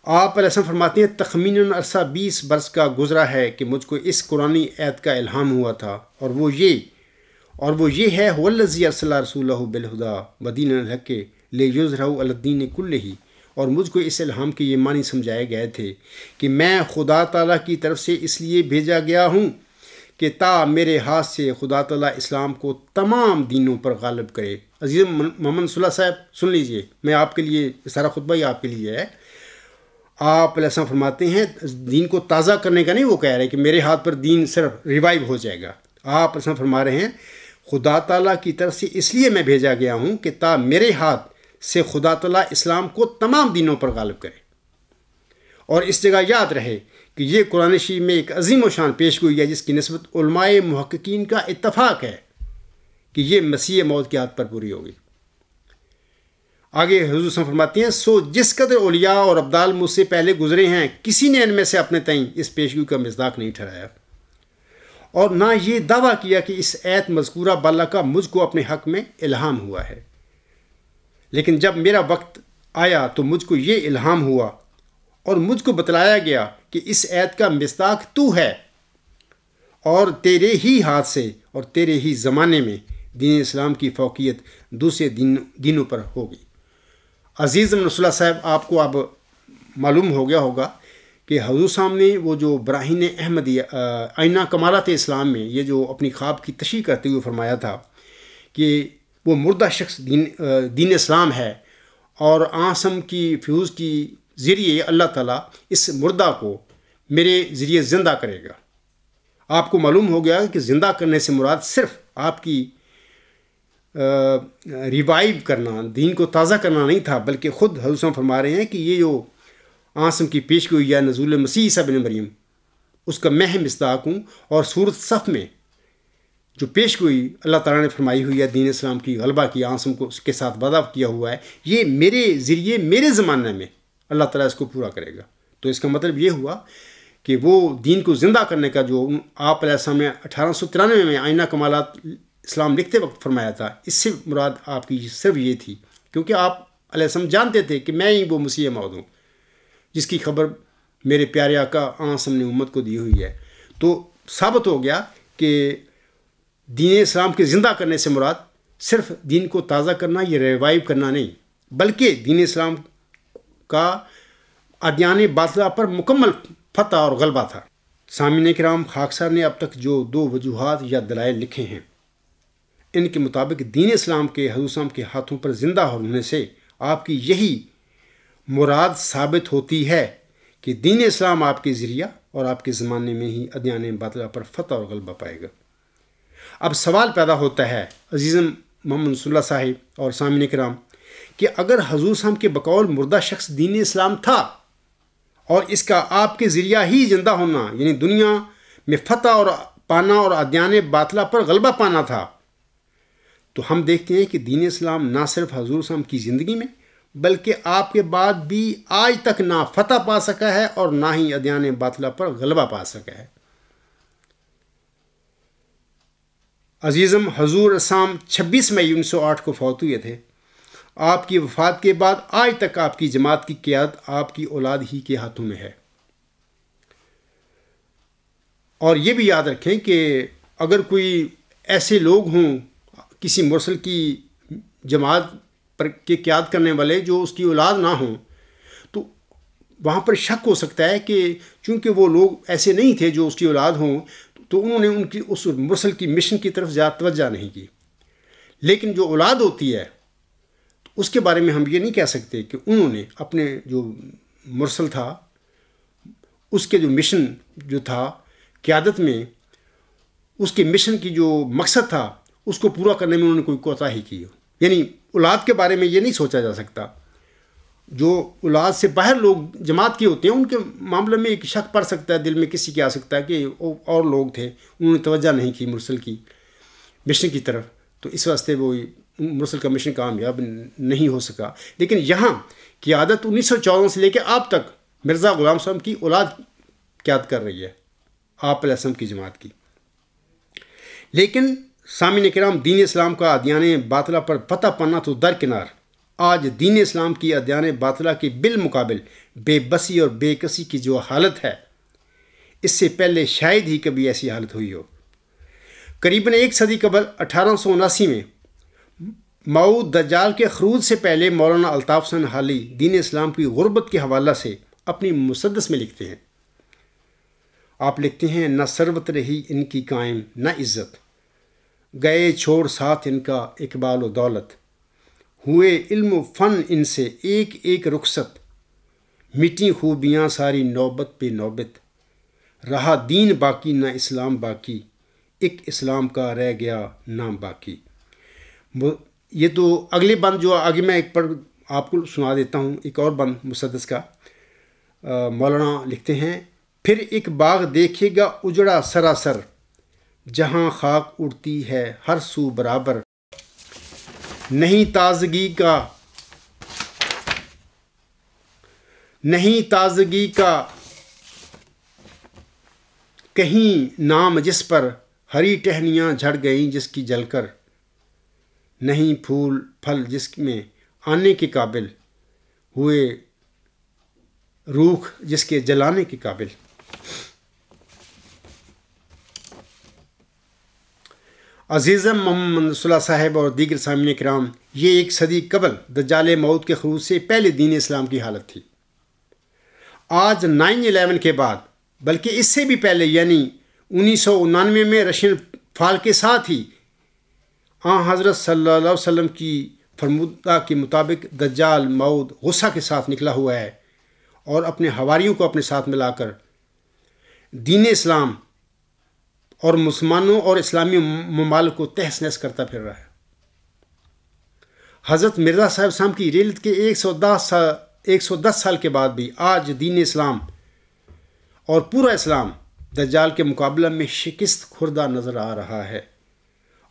آپ علیہ السلام فرماتے ہیں تخمیناً عرصہ 20 برس کا گزرا ہے کہ مجھ کو اس قرآنی آیت کا الہام ہوا تھا، اور وہ یہ ہے هو الذی ارسل رسولہ بالہدی ودین الحق لیظہرہ علی الدین کلہ، اور مجھ کو اس الہام کے یہ معنی سمجھائے گئے تھے کہ میں خدا تعالیٰ کی طرف سے اس لیے بھیجا گیا ہوں کہ تا میرے ہاتھ سے خدا تعالیٰ اسلام کو تمام دینوں پر غالب کرے۔ عزیز محمد صلی اللہ صاحب سن لیجئے، میں آپ کے لیے سارا خطبہ ہی آپ کے لیے ہے۔ آپ علیہ السلام فرماتے ہیں دین کو تازہ کرنے کا نہیں وہ کہہ رہے کہ میرے ہاتھ پر دین صرف ریوائیو ہو جائے گا۔ آپ علیہ السلام فرما رہے ہیں خدا تعالیٰ کی طرف سے اس لیے میں بھیجا گیا ہوں کہ تا میرے ہاتھ سے خدا تعالیٰ اسلام کو تمام دینوں پر غالب کرے۔ اور اس جگہ یاد رہے کہ یہ قرآن شریف میں ایک عظیم و شان پیشگوئی ہے جس کی نسبت علماء محققین کا اتفاق ہے کہ یہ مسیح موعود کے ہاتھ پر پوری ہوگی۔ آگے حضور صلی اللہ علیہ وسلم فرماتے ہیں سو جس قدر اولیاء اور ابدال مجھ سے پہلے گزرے ہیں، کسی نے ان میں سے اپنے تئیں اس پیشگوئی کا مصداق نہیں ٹھہرایا، اور نہ یہ دعویٰ کیا کہ اس آیت مذکورہ بالا کا مجھ کو اپنے حق میں الہام ہوا ہے، لیکن جب میرا وقت آیا تو مجھ کو یہ الہام ہوا اور مجھ کو بتلایا گیا کہ اس آیت کا مصداق تو ہے، اور تیرے ہی ہاتھ سے اور تیرے ہی زمانے میں دین اسلام کی فوقیت دوسرے دینوں پر ہوگی۔ عزیز رسول اللہ صاحب، آپ کو اب معلوم ہو گیا ہوگا کہ حضور صاحب نے وہ جو براہین احمدی آئینہ کمالات اسلام میں یہ جو اپنی خواب کی تشریح کرتے ہوئے فرمایا تھا کہ وہ مردہ شخص دین اسلام ہے، اور آسم کی فیوز کی ذریعے اللہ تعالیٰ اس مردہ کو میرے ذریعے زندہ کرے گا۔ آپ کو معلوم ہو گیا کہ زندہ کرنے سے مراد صرف آپ کی ریوائیو کرنا، دین کو تازہ کرنا نہیں تھا، بلکہ خود حضور صاحب فرما رہے ہیں کہ یہ جو آسم کی پیشگوئی یا نزول مسیح عیسیٰ بن مریم اس کا میں مصداق ہوں، اور سورۃ صف میں جو پیشگوئی اللہ تعالیٰ نے فرمائی ہوئی ہے دین اسلام کی غلبہ کی، آسم کو اس کے ساتھ وعدہ کیا ہوا ہے، یہ میرے ذریعے میرے زمانے میں اللہ تعالیٰ اس کو پورا کرے گا۔ تو اس کا مطلب یہ ہوا کہ وہ دین کو زندہ کرنے کا جو آپ علیہ السلام نے 1893 میں آئینہ کمالات اسلام لکھتے وقت فرمایا تھا، اس سے مراد آپ کی صرف یہ تھی، کیونکہ آپ علیہ السلام جانتے تھے کہ میں ہی وہ مسیح موعود ہوں جس کی خبر میرے پیارے آقا آسم نے امت کو دی ہوئی ہے۔ تو ثابت ہو گیا کہ دین اسلام کے زندہ کرنے سے مراد صرف دین کو تازہ کرنا یا ریوائیو کرنا نہیں، بلکہ دین اسلام کا ادیان باطلہ پر مکمل فتح اور غلبہ تھا۔ سامعین کرام، خاکسار نے اب تک جو 2 وجوہات یا دلائل لکھے ہیں، ان کے مطابق دین اسلام کے حضور صاحب کے ہاتھوں پر زندہ ہونے سے آپ کی یہی مراد ثابت ہوتی ہے کہ دین اسلام آپ کے ذریعہ اور آپ کے زمانے میں ہی ادیان باطلہ پر فتح اور غلبہ پائے گا۔ اب سوال پیدا ہوتا ہے عزیزم محمد صلی اللہ صاحب اور سامعین کرام کہ اگر حضور صاحب کے بقول مردہ شخص دین اسلام تھا اور اس کا آپ کے ذریعہ ہی زندہ ہونا یعنی دنیا میں فتح اور پانا اور ادیان باطلہ پر غلبہ پانا تھا، تو ہم دیکھتے ہیں کہ دین اسلام نہ صرف حضور صاحب کی زندگی میں بلکہ آپ کے بعد بھی آج تک نہ فتح پا سکا ہے اور نہ ہی ادیان باطلہ پر غلبہ پا سکا ہے۔ عزیزم، حضور اسلام 26 مئی 1908 کو فوت ہوئے تھے۔ آپ کی وفات کے بعد آج تک آپ کی جماعت کی قیادت آپ کی اولاد ہی کے ہاتھوں میں ہے۔ اور یہ بھی یاد رکھیں کہ اگر کوئی ایسے لوگ ہوں کسی مرسل کی جماعت پر کے قیادت کرنے والے جو اس کی اولاد نہ ہوں، تو وہاں پر شک ہو سکتا ہے کہ چونکہ وہ لوگ ایسے نہیں تھے جو اس کی اولاد ہوں، تو انہوں نے ان کی اس مرسل کی مشن کی طرف زیادہ توجہ نہیں کی۔ لیکن جو اولاد ہوتی ہے اس کے بارے میں ہم یہ نہیں کہہ سکتے کہ انہوں نے اپنے جو مرسل تھا اس کے جو مشن جو تھا قیادت میں، اس کے مشن کی جو مقصد تھا اس کو پورا کرنے میں انہوں نے کوئی کوتاہی کی ہو۔ یعنی اولاد کے بارے میں یہ نہیں سوچا جا سکتا۔ جو اولاد سے باہر لوگ جماعت کے ہوتے ہیں ان کے معاملے میں ایک شک پڑ سکتا ہے، دل میں کسی کے آ سکتا ہے کہ اور لوگ تھے، انہوں نے توجہ نہیں کی مرسل کی مشن کی طرف، تو اس واسطے وہ مرسل کا مشن کامیاب نہیں ہو سکا۔ لیکن یہاں قیادت 1914 سے لے کے اب تک مرزا غلام صاحب کی اولاد قیادت کر رہی ہے، آپ علیہ السلام کی جماعت کی۔ لیکن سامعین کرام، دین اسلام کا ادیان باطلہ پر فتح پانا تو درکنار، آج دین اسلام کی ادیان باطلہ کے بالمقابل بے بسی اور بے کسی کی جو حالت ہے، اس سے پہلے شاید ہی کبھی ایسی حالت ہوئی ہو۔ قریباً ایک صدی قبل 1879 میں موعود دجال کے خروج سے پہلے مولانا الطاف حسین حالی دین اسلام کی غربت کے حوالہ سے اپنی مسدس میں لکھتے ہیں۔ آپ لکھتے ہیں، نہ ثروت رہی ان کی قائم نہ عزت، گئے چھوڑ ساتھ ان کا اقبال و دولت، ہوئے علم و فن ان سے ایک ایک رخصت، مٹی خوبیاں ساری نوبت پہ نوبت، رہا دین باقی نہ اسلام باقی، ایک اسلام کا رہ گیا نام باقی۔ یہ تو اگلے بند جو آگے میں ایک پر آپ کو سنا دیتا ہوں، ایک اور بند مسدس کا۔ مولانا لکھتے ہیں، پھر ایک باغ دیکھے گا اجڑا سراسر، جہاں خاک اڑتی ہے ہر سو برابر، نہیں تازگی کا کہیں نام، جس پر ہری ٹہنیاں جھڑ گئیں جس کی جل کر، نہیں پھول پھل جس میں آنے کے قابل، ہوئے روح جس کے جلانے کے قابل۔ عزیزم، محمد صلی اللہ صاحب اور دیگر سامعین کرام، یہ ایک صدی قبل دجال موت کے خروج سے پہلے دین اسلام کی حالت تھی۔ آج 9/11 کے بعد، بلکہ اس سے بھی پہلے یعنی 1999 میں رشین فال کے ساتھ ہی حضرت صلی اللہ علیہ وسلم کی فرمودہ کے مطابق دجال موعود غصہ کے ساتھ نکلا ہوا ہے اور اپنے حواریوں کو اپنے ساتھ ملا کر دین اسلام اور مسلمانوں اور اسلامی ممالک کو تہس نہس کرتا پھر رہا ہے۔ حضرت مرزا صاحب صاحب کی ریلت کے 110 سال کے بعد بھی آج دین اسلام اور پورا اسلام دجال کے مقابلہ میں شکست خوردہ نظر آ رہا ہے،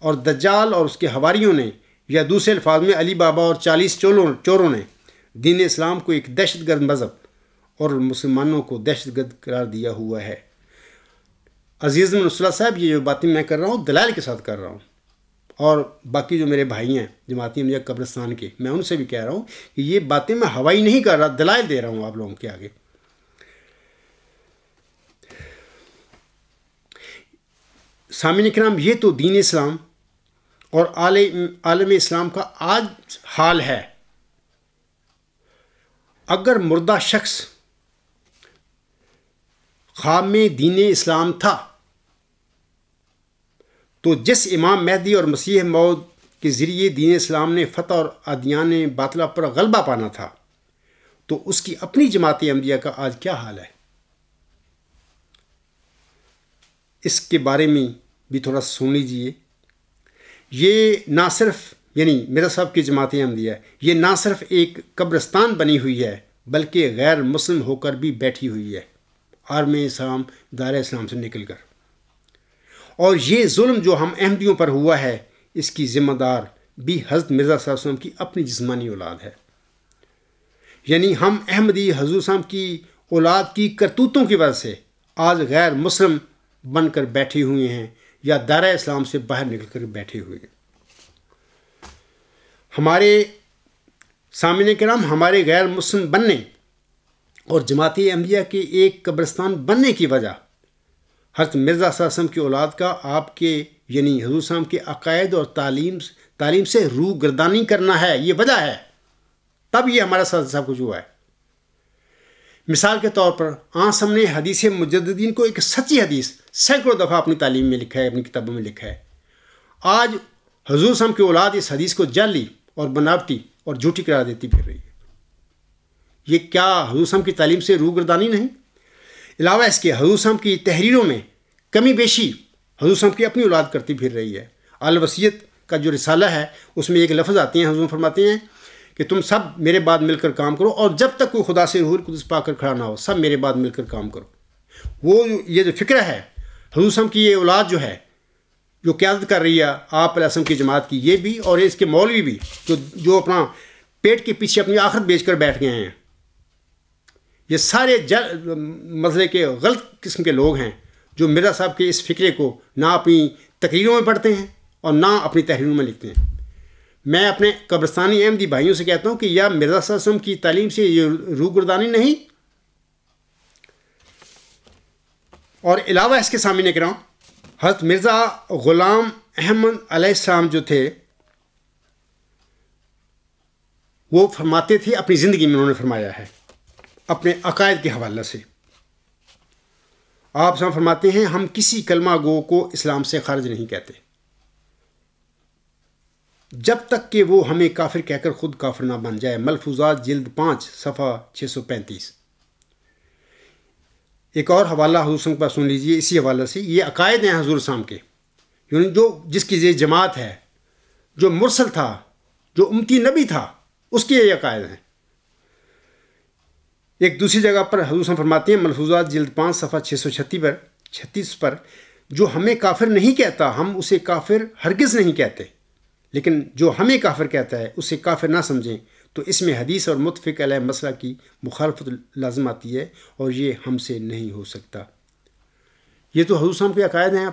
اور دجال اور اس کے حواریوں نے، یا دوسرے الفاظ میں علی بابا اور 40 چوروں نے، دین اسلام کو ایک دہشت گرد مذہب اور مسلمانوں کو دہشت گرد قرار دیا ہوا ہے۔ عزیز منصلہ صاحب، یہ جو باتیں میں کر رہا ہوں دلائل کے ساتھ کر رہا ہوں، اور باقی جو میرے بھائی ہیں جماعتی امنیہ قبرستان کے، میں ان سے بھی کہہ رہا ہوں کہ یہ باتیں میں ہوائی نہیں کر رہا، دلائل دے رہا ہوں آپ لوگوں کے آگے۔ سامعین کرام، یہ تو دین اسلام اور عالم اسلام کا آج حال ہے۔ اگر مردہ شخص خواب میں دین اسلام تھا تو جس امام مہدی اور مسیح موعود کے ذریعے دین اسلام نے فتح اور ادیان باطلہ پر غلبہ پانا تھا، تو اس کی اپنی جماعت احمدیہ کا آج کیا حال ہے؟ اس کے بارے میں بھی تھوڑا سن لیجئے۔ یہ نہ صرف یعنی مرزا صاحب کی جماعت احمدیہ یہ نہ صرف ایک قبرستان بنی ہوئی ہے بلکہ غیر مسلم ہو کر بھی بیٹھی ہوئی ہے عالم اسلام دائرہ اسلام سے نکل کر. اور یہ ظلم جو ہم احمدیوں پر ہوا ہے اس کی ذمہ دار بھی حضرت مرزا صاحب وسلم کی اپنی جسمانی اولاد ہے. یعنی ہم احمدی حضور صاحب کی اولاد کی کرتوتوں کی وجہ سے آج غیر مسلم بن کر بیٹھے ہوئے ہیں یا دائرہ اسلام سے باہر نکل کر بیٹھے ہوئے ہیں. ہمارے سامعین کرام ہمارے غیر مسلم بننے اور جماعت احمدیہ کے ایک قبرستان بننے کی وجہ حضرت مرزا صلی اللہ علیہ وسلم کی اولاد کا آپ کے یعنی حضور صاحب کے عقائد اور تعلیم سے روح گردانی کرنا ہے. یہ وجہ ہے تب یہ ہمارا ساتھ سب کچھ ہوا ہے. مثال کے طور پر آنس ہم نے حدیث مجددین کو ایک سچی حدیث سینکڑوں دفعہ اپنی تعلیم میں لکھا ہے اپنی کتابوں میں لکھا ہے. آج حضور صاحب کی اولاد اس حدیث کو جعلی اور بناوٹی اور جھوٹی قرار دیتی پھر رہی ہے. یہ کیا حضور صاحب کی تعلیم سے روح گردانی نہیں؟ علاوہ اس کے حضور صاحب کی تحریروں میں کمی بیشی حضور صاحب کی اپنی اولاد کرتی پھر رہی ہے. الوصیت کا جو رسالہ ہے اس میں ایک لفظ آتے ہیں حضور فرماتے ہیں کہ تم سب میرے بعد مل کر کام کرو اور جب تک کوئی خدا سے روح القدس پا کر کھڑا نہ ہو سب میرے بعد مل کر کام کرو. وہ یہ جو فکر ہے حضور صاحب کی یہ اولاد جو ہے جو قیادت کر رہی ہے آپ علیہ السلام کی جماعت کی یہ بھی اور اس کے مولوی بھی جو اپنا پیٹ کے پیچھے اپنی آخرت بیچ کر بیٹھ گئے ہیں یہ سارے مسئلے کے غلط قسم کے لوگ ہیں جو مرزا صاحب کے اس فکرے کو نہ اپنی تقریروں میں پڑھتے ہیں اور نہ اپنی تحریروں میں لکھتے ہیں. میں اپنے قبرستانی احمدی بھائیوں سے کہتا ہوں کہ یا مرزا صلی اللہ علیہ وسلم کی تعلیم سے یہ روح گردانی نہیں. اور علاوہ اس کے سامنے کرام حضرت مرزا غلام احمد علیہ السلام جو تھے وہ فرماتے تھے اپنی زندگی میں انہوں نے فرمایا ہے اپنے عقائد کے حوالے سے. آپ صاحب فرماتے ہیں ہم کسی کلمہ گو کو اسلام سے خارج نہیں کہتے جب تک کہ وہ ہمیں کافر کہہ کر خود کافر نہ بن جائے. ملفوظات جلد 5 صفحہ 635. ایک اور حوالہ حضور صاحب کا سن لیجئے اسی حوالے سے. یہ عقائد ہیں حضور صاحب کے یعنی جس کی یہ جماعت ہے جو مرسل تھا جو امتی نبی تھا اس کے یہ عقائد ہیں. ایک دوسری جگہ پر حضور صاحب فرماتے ہیں ملفوظات جلد 5 صفحہ 636 پر جو ہمیں کافر نہیں کہتا ہم اسے کافر ہرگز نہیں کہتے لیکن جو ہمیں کافر کہتا ہے اسے کافر نہ سمجھیں تو اس میں حدیث اور متفق علیہ مسئلہ کی مخالفت لازم آتی ہے اور یہ ہم سے نہیں ہو سکتا. یہ تو حضور صاحب کے عقائد ہیں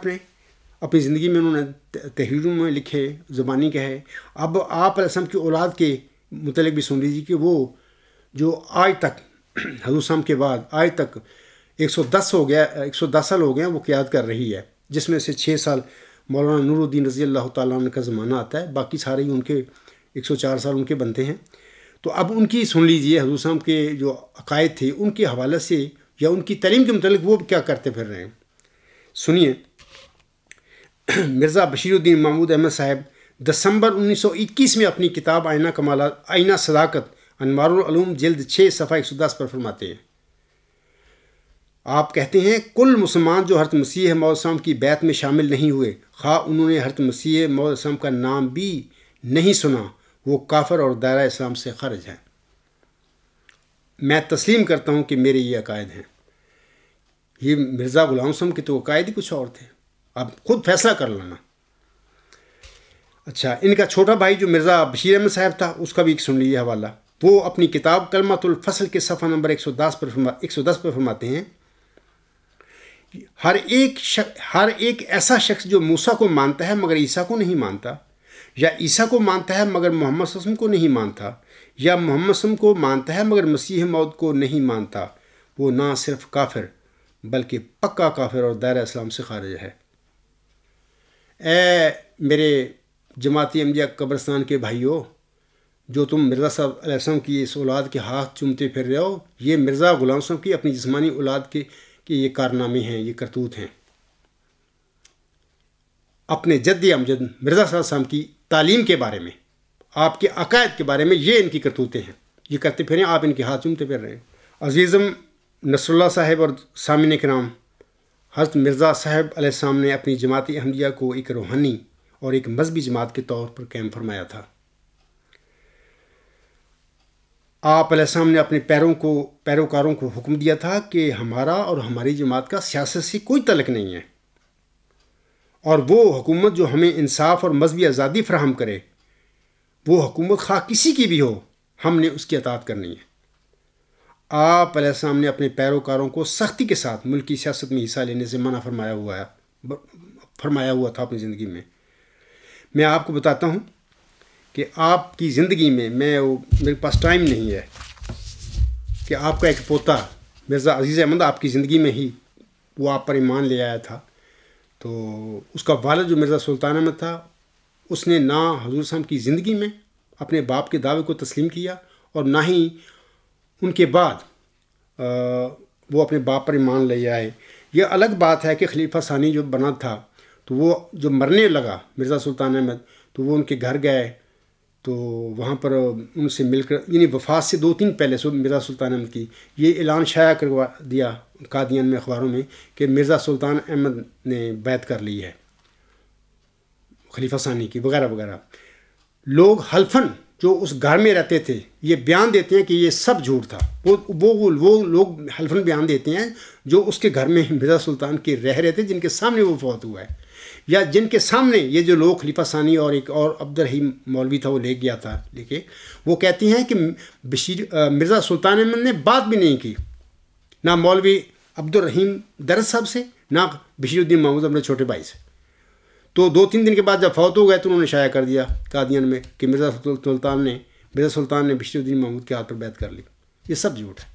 اپنی زندگی میں انہوں نے تحریروں میں لکھے زبانی کہے. اب آپ علیہ السلام کی اولاد کے متعلق بھی سن لیجیے کہ وہ جو آج تک حضور صاحب کے بعد آج تک 110 سال ہو گئے ہیں وہ قیادت کر رہی ہے جس میں سے 6 سال مولانا نور الدین رضی اللہ تعالیٰ عنہ کا زمانہ آتا ہے باقی سارے ہی ان کے 104 سال ان کے بنتے ہیں. تو اب ان کی سن لیجئے حضور صاحب کے جو عقائد تھے ان کے حوالے سے یا ان کی تعلیم کے متعلق وہ کیا کرتے پھر رہے ہیں. سنیے مرزا بشیر الدین محمود احمد صاحب دسمبر 1921 میں اپنی کتاب آئینہ کمالات آئینہ صداقت انوار العلوم جلد 6 صفحہ 110 پر فرماتے ہیں. آپ کہتے ہیں کل مسلمان جو حضرت مسیح موعود السلام کی بیعت میں شامل نہیں ہوئے خواہ انہوں نے حضرت مسیح موعود السلام کا نام بھی نہیں سنا وہ کافر اور دائرہ اسلام سے خارج ہیں. میں تسلیم کرتا ہوں کہ میرے یہ عقائد ہیں. یہ مرزا غلام صاحب کے تو عقائد ہی کچھ اور تھے. آپ خود فیصلہ کر لینا. اچھا ان کا چھوٹا بھائی جو مرزا بشیر احمد صاحب تھا اس کا بھی ایک سن لیجیے حوالہ. وہ اپنی کتاب کلمۃ الفصل کے صفحہ نمبر 110 پر فرماتے ہیں ہر ایک ایسا شخص جو موسیٰ کو مانتا ہے مگر عیسیٰ کو نہیں مانتا یا عیسیٰ کو مانتا ہے مگر محمد صلی اللہ علیہ وسلم کو نہیں مانتا یا محمد صلی اللہ علیہ وسلم کو مانتا ہے مگر مسیح موعود کو نہیں مانتا وہ نہ صرف کافر بلکہ پکا کافر اور دائرہ اسلام سے خارج ہے. اے میرے جماعتی احمدیہ قبرستان کے بھائیوں جو تم مرزا صاحب علیہ السلام کی اس اولاد کے ہاتھ چومتے پھر رہے ہو یہ مرزا غلام صاحب کی اپنی جسمانی اولاد کے یہ کارنامے ہیں یہ کرتوت ہیں. اپنے جد امجد مرزا صلی اللہ علیہ وسلم کی تعلیم کے بارے میں آپ کے عقائد کے بارے میں یہ ان کی کرتوتیں ہیں یہ کرتے پھریں آپ ان کے ہاتھ چومتے پھر رہے ہیں. عزیزم نصر اللہ صاحب اور سامعین کرام حضرت مرزا صاحب علیہ السلام نے اپنی جماعت احمدیہ کو ایک روحانی اور ایک مذہبی جماعت کے طور پر قائم فرمایا تھا. آپ علیہ السلام نے اپنے پیروکاروں کو حکم دیا تھا کہ ہمارا اور ہماری جماعت کا سیاست سے کوئی تعلق نہیں ہے، اور وہ حکومت جو ہمیں انصاف اور مذہبی آزادی فراہم کرے، وہ حکومت خواہ کسی کی بھی ہو، ہم نے اس کی اطاعت کرنی ہے۔ آپ علیہ السلام نے اپنے پیروکاروں کو سختی کے ساتھ ملکی سیاست میں حصہ لینے سے منع فرمایا ہوا تھا اپنی زندگی میں۔ میں آپ کو بتاتا ہوں کہ آپ کی زندگی میں میرے پاس ٹائم نہیں ہے کہ آپ کا ایک پوتا مرزا عزیز احمد آپ کی زندگی میں ہی وہ آپ پر ایمان لے آیا تھا، تو اس کا والد جو مرزا سلطان احمد تھا، اس نے نہ حضور صاحب کی زندگی میں اپنے باپ کے دعوے کو تسلیم کیا، اور نہ ہی ان کے بعد وہ اپنے باپ پر ایمان لے آئے۔ یہ الگ بات ہے کہ خلیفہ ثانی جو بنا تھا، تو وہ جو مرنے لگا مرزا سلطان احمد، تو وہ ان کے گھر گئے، تو وہاں پر ان سے مل کر، یعنی وفات سے 2-3 پہلے مرزا سلطان احمد کی یہ اعلان شائع کروا دیا قادیان میں اخباروں میں کہ مرزا سلطان احمد نے بیعت کر لی ہے خلیفہ ثانی کی، وغیرہ وغیرہ۔ لوگ حلفاً جو اس گھر میں رہتے تھے یہ بیان دیتے ہیں کہ یہ سب جھوٹ تھا۔ وہ لوگ حلفاً بیان دیتے ہیں جو اس کے گھر میں مرزا سلطان کے رہ رہے تھے، جن کے سامنے وہ فوت ہوا ہے، یا جن کے سامنے یہ جو لوگ خلیفہ ثانی اور ایک اور عبدالرحیم مولوی تھا وہ لے گیا تھا لے کے، وہ کہتی ہیں کہ مرزا سلطان احمد نے بات بھی نہیں کی، نہ مولوی عبدالرحیم درد صاحب سے، نہ بشیر الدین محمود اپنے چھوٹے بھائی سے۔ تو 2-3 دن کے بعد جب فوت ہو گئے تو انہوں نے شائع کر دیا قادیان میں کہ مرزا سلطان نے بشیر الدین محمود کے ہاتھ پر بیعت کر لی۔ یہ سب جھوٹ ہے۔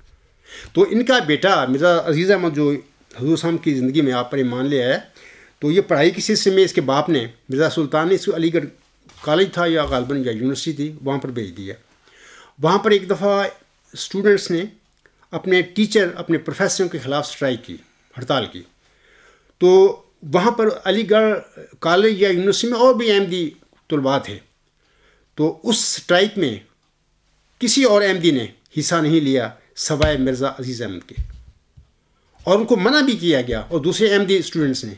تو ان کا بیٹا مرزا عزیز احمد جو حضور صاحب کی زندگی میں آپ پر ایمان لے آیا، تو یہ پڑھائی کے سلسلے میں اس کے باپ نے، مرزا سلطان نے، اس کو علی گڑھ کالج تھا یا غالباً یا یونیورسٹی تھی، وہاں پر بھیج دیا۔ وہاں پر ایک دفعہ اسٹوڈنٹس نے اپنے پروفیسروں کے خلاف اسٹرائک کی، ہڑتال کی، تو وہاں پر علی گڑھ کالج یا یونیورسٹی میں اور بھی احمدی طلباء تھے، تو اس اسٹرائک میں کسی اور احمدی نے حصہ نہیں لیا سوائے مرزا عزیز احمد کے، اور ان کو منع بھی کیا گیا، اور دوسرے احمدی اسٹوڈنٹس نے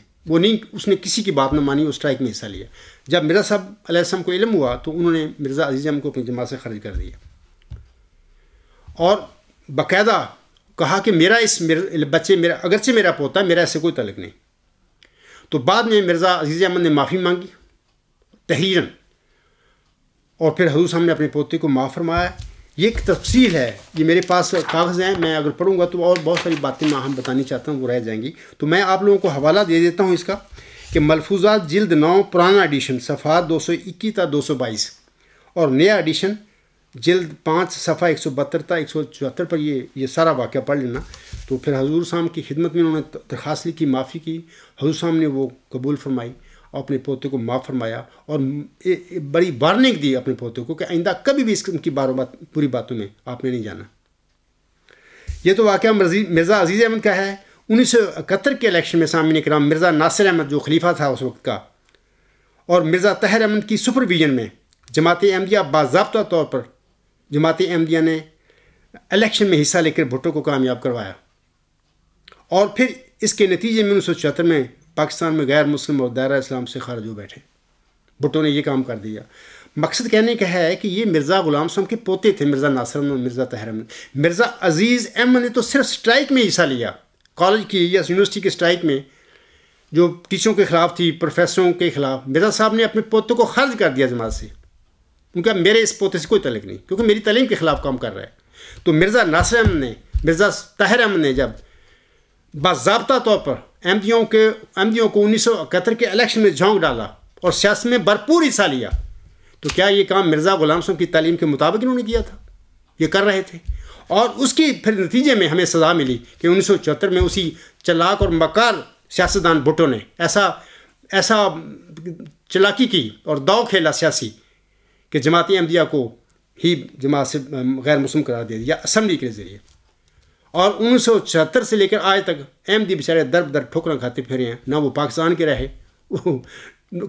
اس نے کسی کی بات نہ مانی، وہ اسٹرائک میں حصہ لیا۔ جب مرزا صاحب علیہ السلام کو علم ہوا تو انہوں نے مرزا عزیز احمد کو اپنی جماعت سے خارج کر دیا، اور باقاعدہ کہا کہ میرا اگرچہ میرا پوتا ہے، میرا اس سے کوئی تعلق نہیں۔ تو بعد میں مرزا عزیز احمد نے معافی مانگی تحریراً، اور پھر حضور صاحب نے اپنے پوتے کو معاف فرمایا۔ یہ ایک تفصیل ہے، یہ میرے پاس کاغذ ہیں، میں اگر پڑھوں گا تو اور بہت ساری باتیں میں بتانی چاہتا ہوں، وہ رہ جائیں گی۔ تو میں آپ لوگوں کو حوالہ دے دیتا ہوں اس کا، کہ ملفوظات جلد 9 پرانا ایڈیشن صفحات 221 تا 222، اور نیا ایڈیشن جلد 5 صفحہ 172 تا 174 پر یہ سارا واقعہ پڑھ لینا۔ تو پھر حضور صاحب کی خدمت میں انہوں نے درخواست لی کی، معافی کی، حضور صاحب نے وہ قبول فرمائی اور اپنے پوتے کو معاف فرمایا، اور بڑی وارننگ دی اپنے پوتے کو کہ آئندہ کبھی بھی ان کی پوری باتوں میں آپ نے نہیں جانا۔ یہ تو واقعہ مرزا عزیز احمد کا ہے۔ 1971 کے الیکشن میں سامعین کرام، مرزا ناصر احمد جو خلیفہ تھا اس وقت کا، اور مرزا طاہر احمد کی سپرویژن میں جماعت احمدیہ باضابطہ طور پر جماعت احمدیہ نے الیکشن میں حصہ لے کر بھٹو کو کامیاب کروایا، اور پھر اس کے نتیجے میں 1976 میں پاکستان میں غیر مسلم اور دائرہ اسلام سے خارج ہو بیٹھے۔ بھٹو نے یہ کام کر دیا۔ مقصد کہنے کا ہے کہ یہ مرزا غلام صاحب کے پوتے تھے، مرزا ناصر احمد، مرزا طاہر احمد۔ مرزا عزیز احمد نے تو صرف اسٹرائک میں حصہ لیا، کالج کی یا یونیورسٹی کے اسٹرائک میں، جو ٹیچروں کے خلاف تھی، پروفیسروں کے خلاف۔ مرزا صاحب نے اپنے پوتے کو خارج کر دیا جماعت سے، کیونکہ میرے اس پوتے سے کوئی تعلق نہیں، کیونکہ میری تعلیم کے خلاف کام کر رہا ہے۔ تو مرزا ناصر احمد نے، مرزا طاہر احمد نے جب باضابطہ طور پر احمدیوں کو 1971 کے الیکشن میں جھونک ڈالا اور سیاست میں بھرپور حصہ لیا، تو کیا یہ کام مرزا غلام صاحب کی تعلیم کے مطابق انہوں نے کیا تھا؟ یہ کر رہے تھے، اور اس کی پھر نتیجے میں ہمیں سزا ملی کہ 1974 میں اسی چلاک اور مکار سیاستدان بھٹو نے ایسا چلاکی کی اور داؤ کھیلا سیاسی کہ جماعت احمدیہ کو ہی جماعت سے غیر مسلم قرار دے دیا اسمبلی کے ذریعے، اور 1974 سے لے کر آج تک احمدی بیچارے در بدر ٹھوکراں کھاتے پھرے ہیں، نہ وہ پاکستان کے رہے،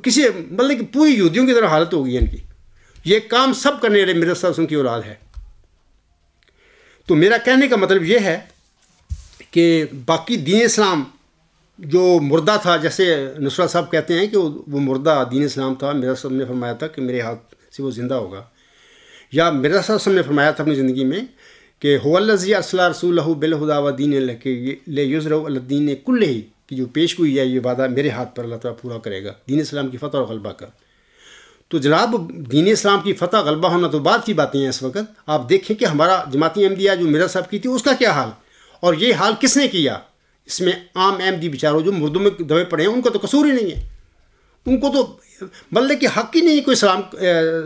کسی مطلب کہ پوری یہودیوں کی طرح حالت ہو گئی ہے ان کی۔ یہ کام سب کرنے والے مرزا صاحب کی اولاد ہے۔ تو میرا کہنے کا مطلب یہ ہے کہ باقی دین اسلام جو مردہ تھا، جیسے نصرت صاحب کہتے ہیں کہ وہ مردہ دین اسلام تھا، مرزا صاحب نے فرمایا تھا کہ میرے ہاتھ سے وہ زندہ ہوگا، یا مرزا صاحب وسلم نے فرمایا تھا اپنی زندگی میں کہ هو الذی ارسل رسولہ بالہدی ودین الحق لیظہرہ علی الدین کلہ، کی جو پیش گوئی ہے یہ وعدہ میرے ہاتھ پر اللہ تعالیٰ پورا کرے گا، دین اسلام کی فتح اور غلبہ کا۔ تو جناب دین اسلام کی فتح غلبہ ہونا تو بعد کی باتیں ہیں اس وقت۔ آپ دیکھیں کہ ہمارا جماعتی احمدیہ جو مرزا صاحب کی تھی اس کا کیا حال، اور یہ حال کس نے کیا؟ اس میں عام احمدی بیچاروں جو مردوں میں دبے پڑے ہیں ان کا تو قصور ہی نہیں ہے، ان کو تو بلکہ کہ حق ہی نہیں کوئی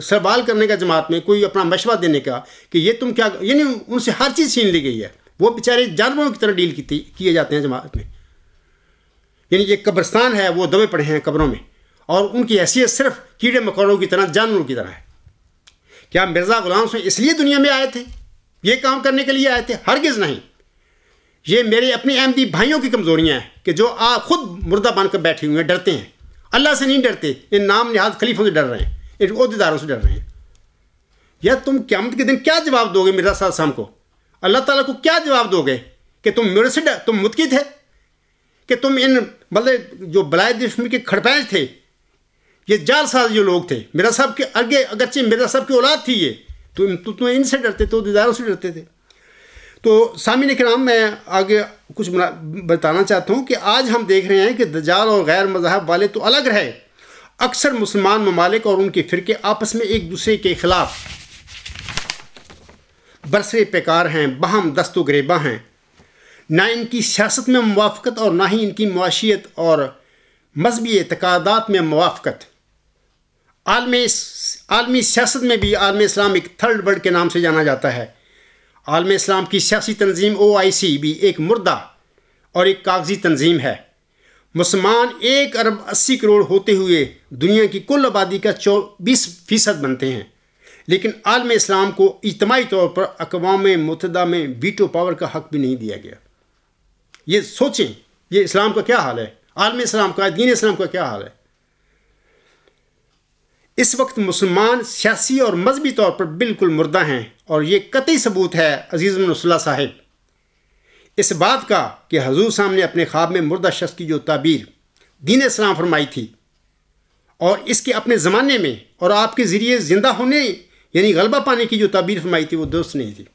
سوال کرنے کا جماعت میں، کوئی اپنا مشورہ دینے کا کہ یہ تم کیا، یعنی ان سے ہر چیز چھین لی گئی ہے، وہ بیچارے جانوروں کی طرح ڈیل کیے جاتے ہیں جماعت میں۔ یعنی یہ قبرستان ہے، وہ دبے پڑے ہیں قبروں میں، اور ان کی حیثیت صرف کیڑے مکوڑوں کی طرح، جانوروں کی طرح ہے۔ کیا مرزا غلام حسین اس لیے دنیا میں آئے تھے، یہ کام کرنے کے لیے آئے تھے؟ ہرگز نہیں۔ یہ میرے اپنے احمدی بھائیوں کی کمزوریاں ہیں کہ جو خود مردہ بن کر بیٹھے ہوئے ہیں، ڈرتے ہیں، اللہ سے نہیں ڈرتے، ان نام نہاد خلیفوں سے ڈر رہے ہیں، ان عہدیداروں سے ڈر رہے ہیں۔ یا تم قیامت کے دن کیا جواب دو گے مرزا صاحب کو، اللہ تعالیٰ کو کیا جواب دو گے کہ تم میرے سے تم متقی تھے، کہ تم ان مطلب جو بلائے دشمن کے کھڑپینچ تھے، یہ جال ساز جو لوگ تھے، مرزا صاحب کے آگے اگرچہ مرزا صاحب کی اولاد تھی یہ، تو ان سے ڈرتے تھے، عہدیداروں سے ڈرتے تھے۔ تو سامعین کرام، میں آگے کچھ بتانا چاہتا ہوں کہ آج ہم دیکھ رہے ہیں کہ دجال اور غیر مذہب والے تو الگ رہے، اکثر مسلمان ممالک اور ان کے فرقے آپس میں ایک دوسرے کے خلاف برسرے پیکار ہیں، باہم دست و گریباں ہیں، نہ ان کی سیاست میں موافقت اور نہ ہی ان کی معاشیت اور مذہبی اعتقادات میں موافقت۔ عالمی سیاست میں بھی عالم اسلام ایک تھرڈ ورلڈ کے نام سے جانا جاتا ہے۔ عالم اسلام کی سیاسی تنظیم OIC بھی ایک مردہ اور ایک کاغذی تنظیم ہے۔ مسلمان 1 ارب 80 کروڑ ہوتے ہوئے دنیا کی کل آبادی کا 20% بنتے ہیں، لیکن عالم اسلام کو اجتماعی طور پر اقوام متحدہ میں ویٹو پاور کا حق بھی نہیں دیا گیا۔ یہ سوچیں، یہ اسلام کا کیا حال ہے، عالم اسلام کا، دین اسلام کا کیا حال ہے۔ اس وقت مسلمان سیاسی اور مذہبی طور پر بالکل مردہ ہیں، اور یہ قطعی ثبوت ہے عزیز بن رسول اللہ صاحب اس بات کا کہ حضور صاحب نے اپنے خواب میں مردہ شخص کی جو تعبیر دین اسلام فرمائی تھی، اور اس کے اپنے زمانے میں اور آپ کے ذریعے زندہ ہونے یعنی غلبہ پانے کی جو تعبیر فرمائی تھی، وہ درست نہیں تھی۔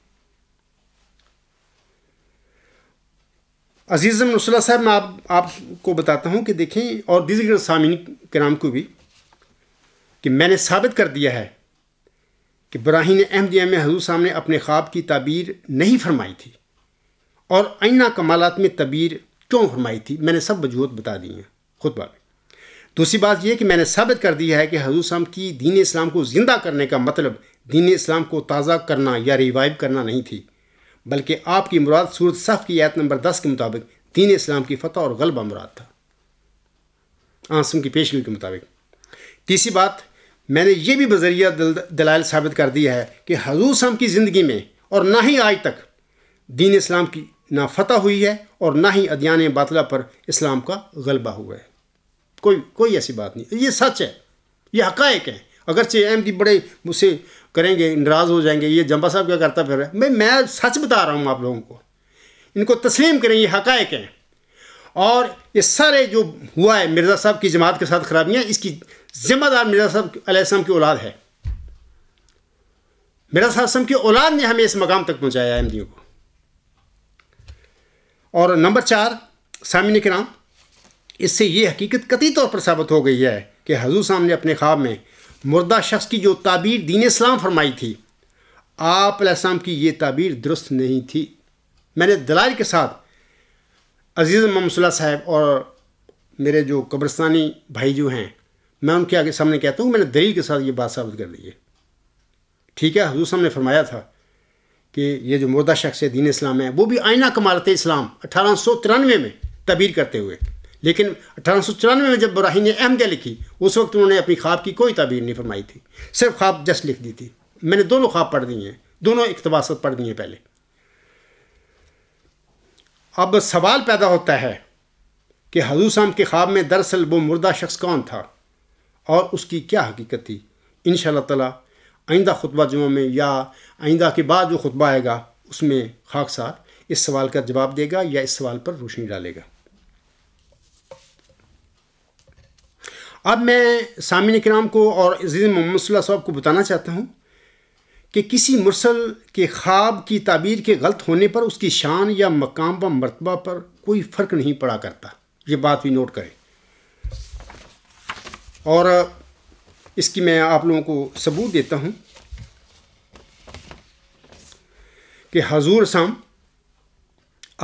عزیز بن رسول اللہ صاحب، میں آپ کو بتاتا ہوں کہ دیکھیں، اور دیگر سامعین کرام کو بھی، کہ میں نے ثابت کر دیا ہے کہ براہین احمدیہ میں حضور صاحب نے اپنے خواب کی تعبیر نہیں فرمائی تھی، اور آئینہ کمالات میں تعبیر کیوں فرمائی تھی، میں نے سب وجوہات بتا دی ہیں خطبہ میں۔ دوسری بات یہ کہ میں نے ثابت کر دیا ہے کہ حضور صاحب کی دین اسلام کو زندہ کرنے کا مطلب دین اسلام کو تازہ کرنا یا ریوائیو کرنا نہیں تھی، بلکہ آپ کی مراد سورۃ صف کی آیت نمبر 10 کے مطابق دین اسلام کی فتح اور غلبہ مراد تھا، آسم کی پیشگوئی کے مطابق۔ تیسری بات، میں نے یہ بھی بذریعہ دلائل ثابت کر دیا ہے کہ حضور صاحب کی زندگی میں اور نہ ہی آج تک دین اسلام کی نہ فتح ہوئی ہے اور نہ ہی ادیان باطلہ پر اسلام کا غلبہ ہوا ہے۔ کوئی ایسی بات نہیں، یہ سچ ہے، یہ حقائق ہیں۔ اگرچہ احمدی بڑے مجھ سے کریں گے، ناراض ہو جائیں گے، یہ جمبا صاحب کیا کرتا پھر ہے، میں سچ بتا رہا ہوں آپ لوگوں کو، ان کو تسلیم کریں، یہ حقائق ہیں۔ اور یہ سارے جو ہوا ہے مرزا صاحب کی جماعت کے ساتھ خرابیاں، اس کی ذمہ دار مرزا صاحب علیہ السلام کی اولاد ہے۔ مرزا صاحب السلام کی اولاد نے ہمیں اس مقام تک پہنچایا احمدیوں کو۔ اور نمبر 4، سامعین کرام، اس سے یہ حقیقت قطعی طور پر ثابت ہو گئی ہے کہ حضور صاحب نے اپنے خواب میں مردہ شخص کی جو تعبیر دین اسلام فرمائی تھی، آپ علیہ السلام کی یہ تعبیر درست نہیں تھی۔ میں نے دلائل کے ساتھ عزیز محمد صلی اللہ صاحب اور میرے جو قبرستانی بھائی جو ہیں، میں ان کے آگے سامنے کہتا ہوں، میں نے دلیل کے ساتھ یہ بات ثابت کر دی ہے۔ ٹھیک ہے، حضور صاحب نے فرمایا تھا کہ یہ جو مردہ شخص ہے دین اسلام ہے، وہ بھی آئینہ کمالت اسلام 1893 میں تعبیر کرتے ہوئے، لیکن 1894 میں جب براہین احمدیہ لکھی، اس وقت انہوں نے اپنی خواب کی کوئی تعبیر نہیں فرمائی تھی، صرف خواب جسٹ لکھ دی تھی۔ میں نے دونوں خواب پڑھ دی ہیں، دونوں اقتباسات پڑھ دی ہیں پہلے۔ اب سوال پیدا ہوتا ہے کہ حضور صاحب کے خواب میں دراصل وہ مردہ شخص کون تھا اور اس کی کیا حقیقت تھی۔ انشاءاللہ تعالی آئندہ خطبہ جمعہ میں یا آئندہ کے بعد جو خطبہ آئے گا اس میں خاکسار اس سوال کا جواب دے گا یا اس سوال پر روشنی ڈالے گا۔ اب میں سامعین کرام کو اور عزیز محمد صلی اللہ علیہ وسلم کو بتانا چاہتا ہوں کہ کسی مرسل کے خواب کی تعبیر کے غلط ہونے پر اس کی شان یا مقام و مرتبہ پر کوئی فرق نہیں پڑا کرتا. یہ بات بھی نوٹ کریں. اور اس کی میں آپ لوگوں کو ثبوت دیتا ہوں کہ حضور صاحب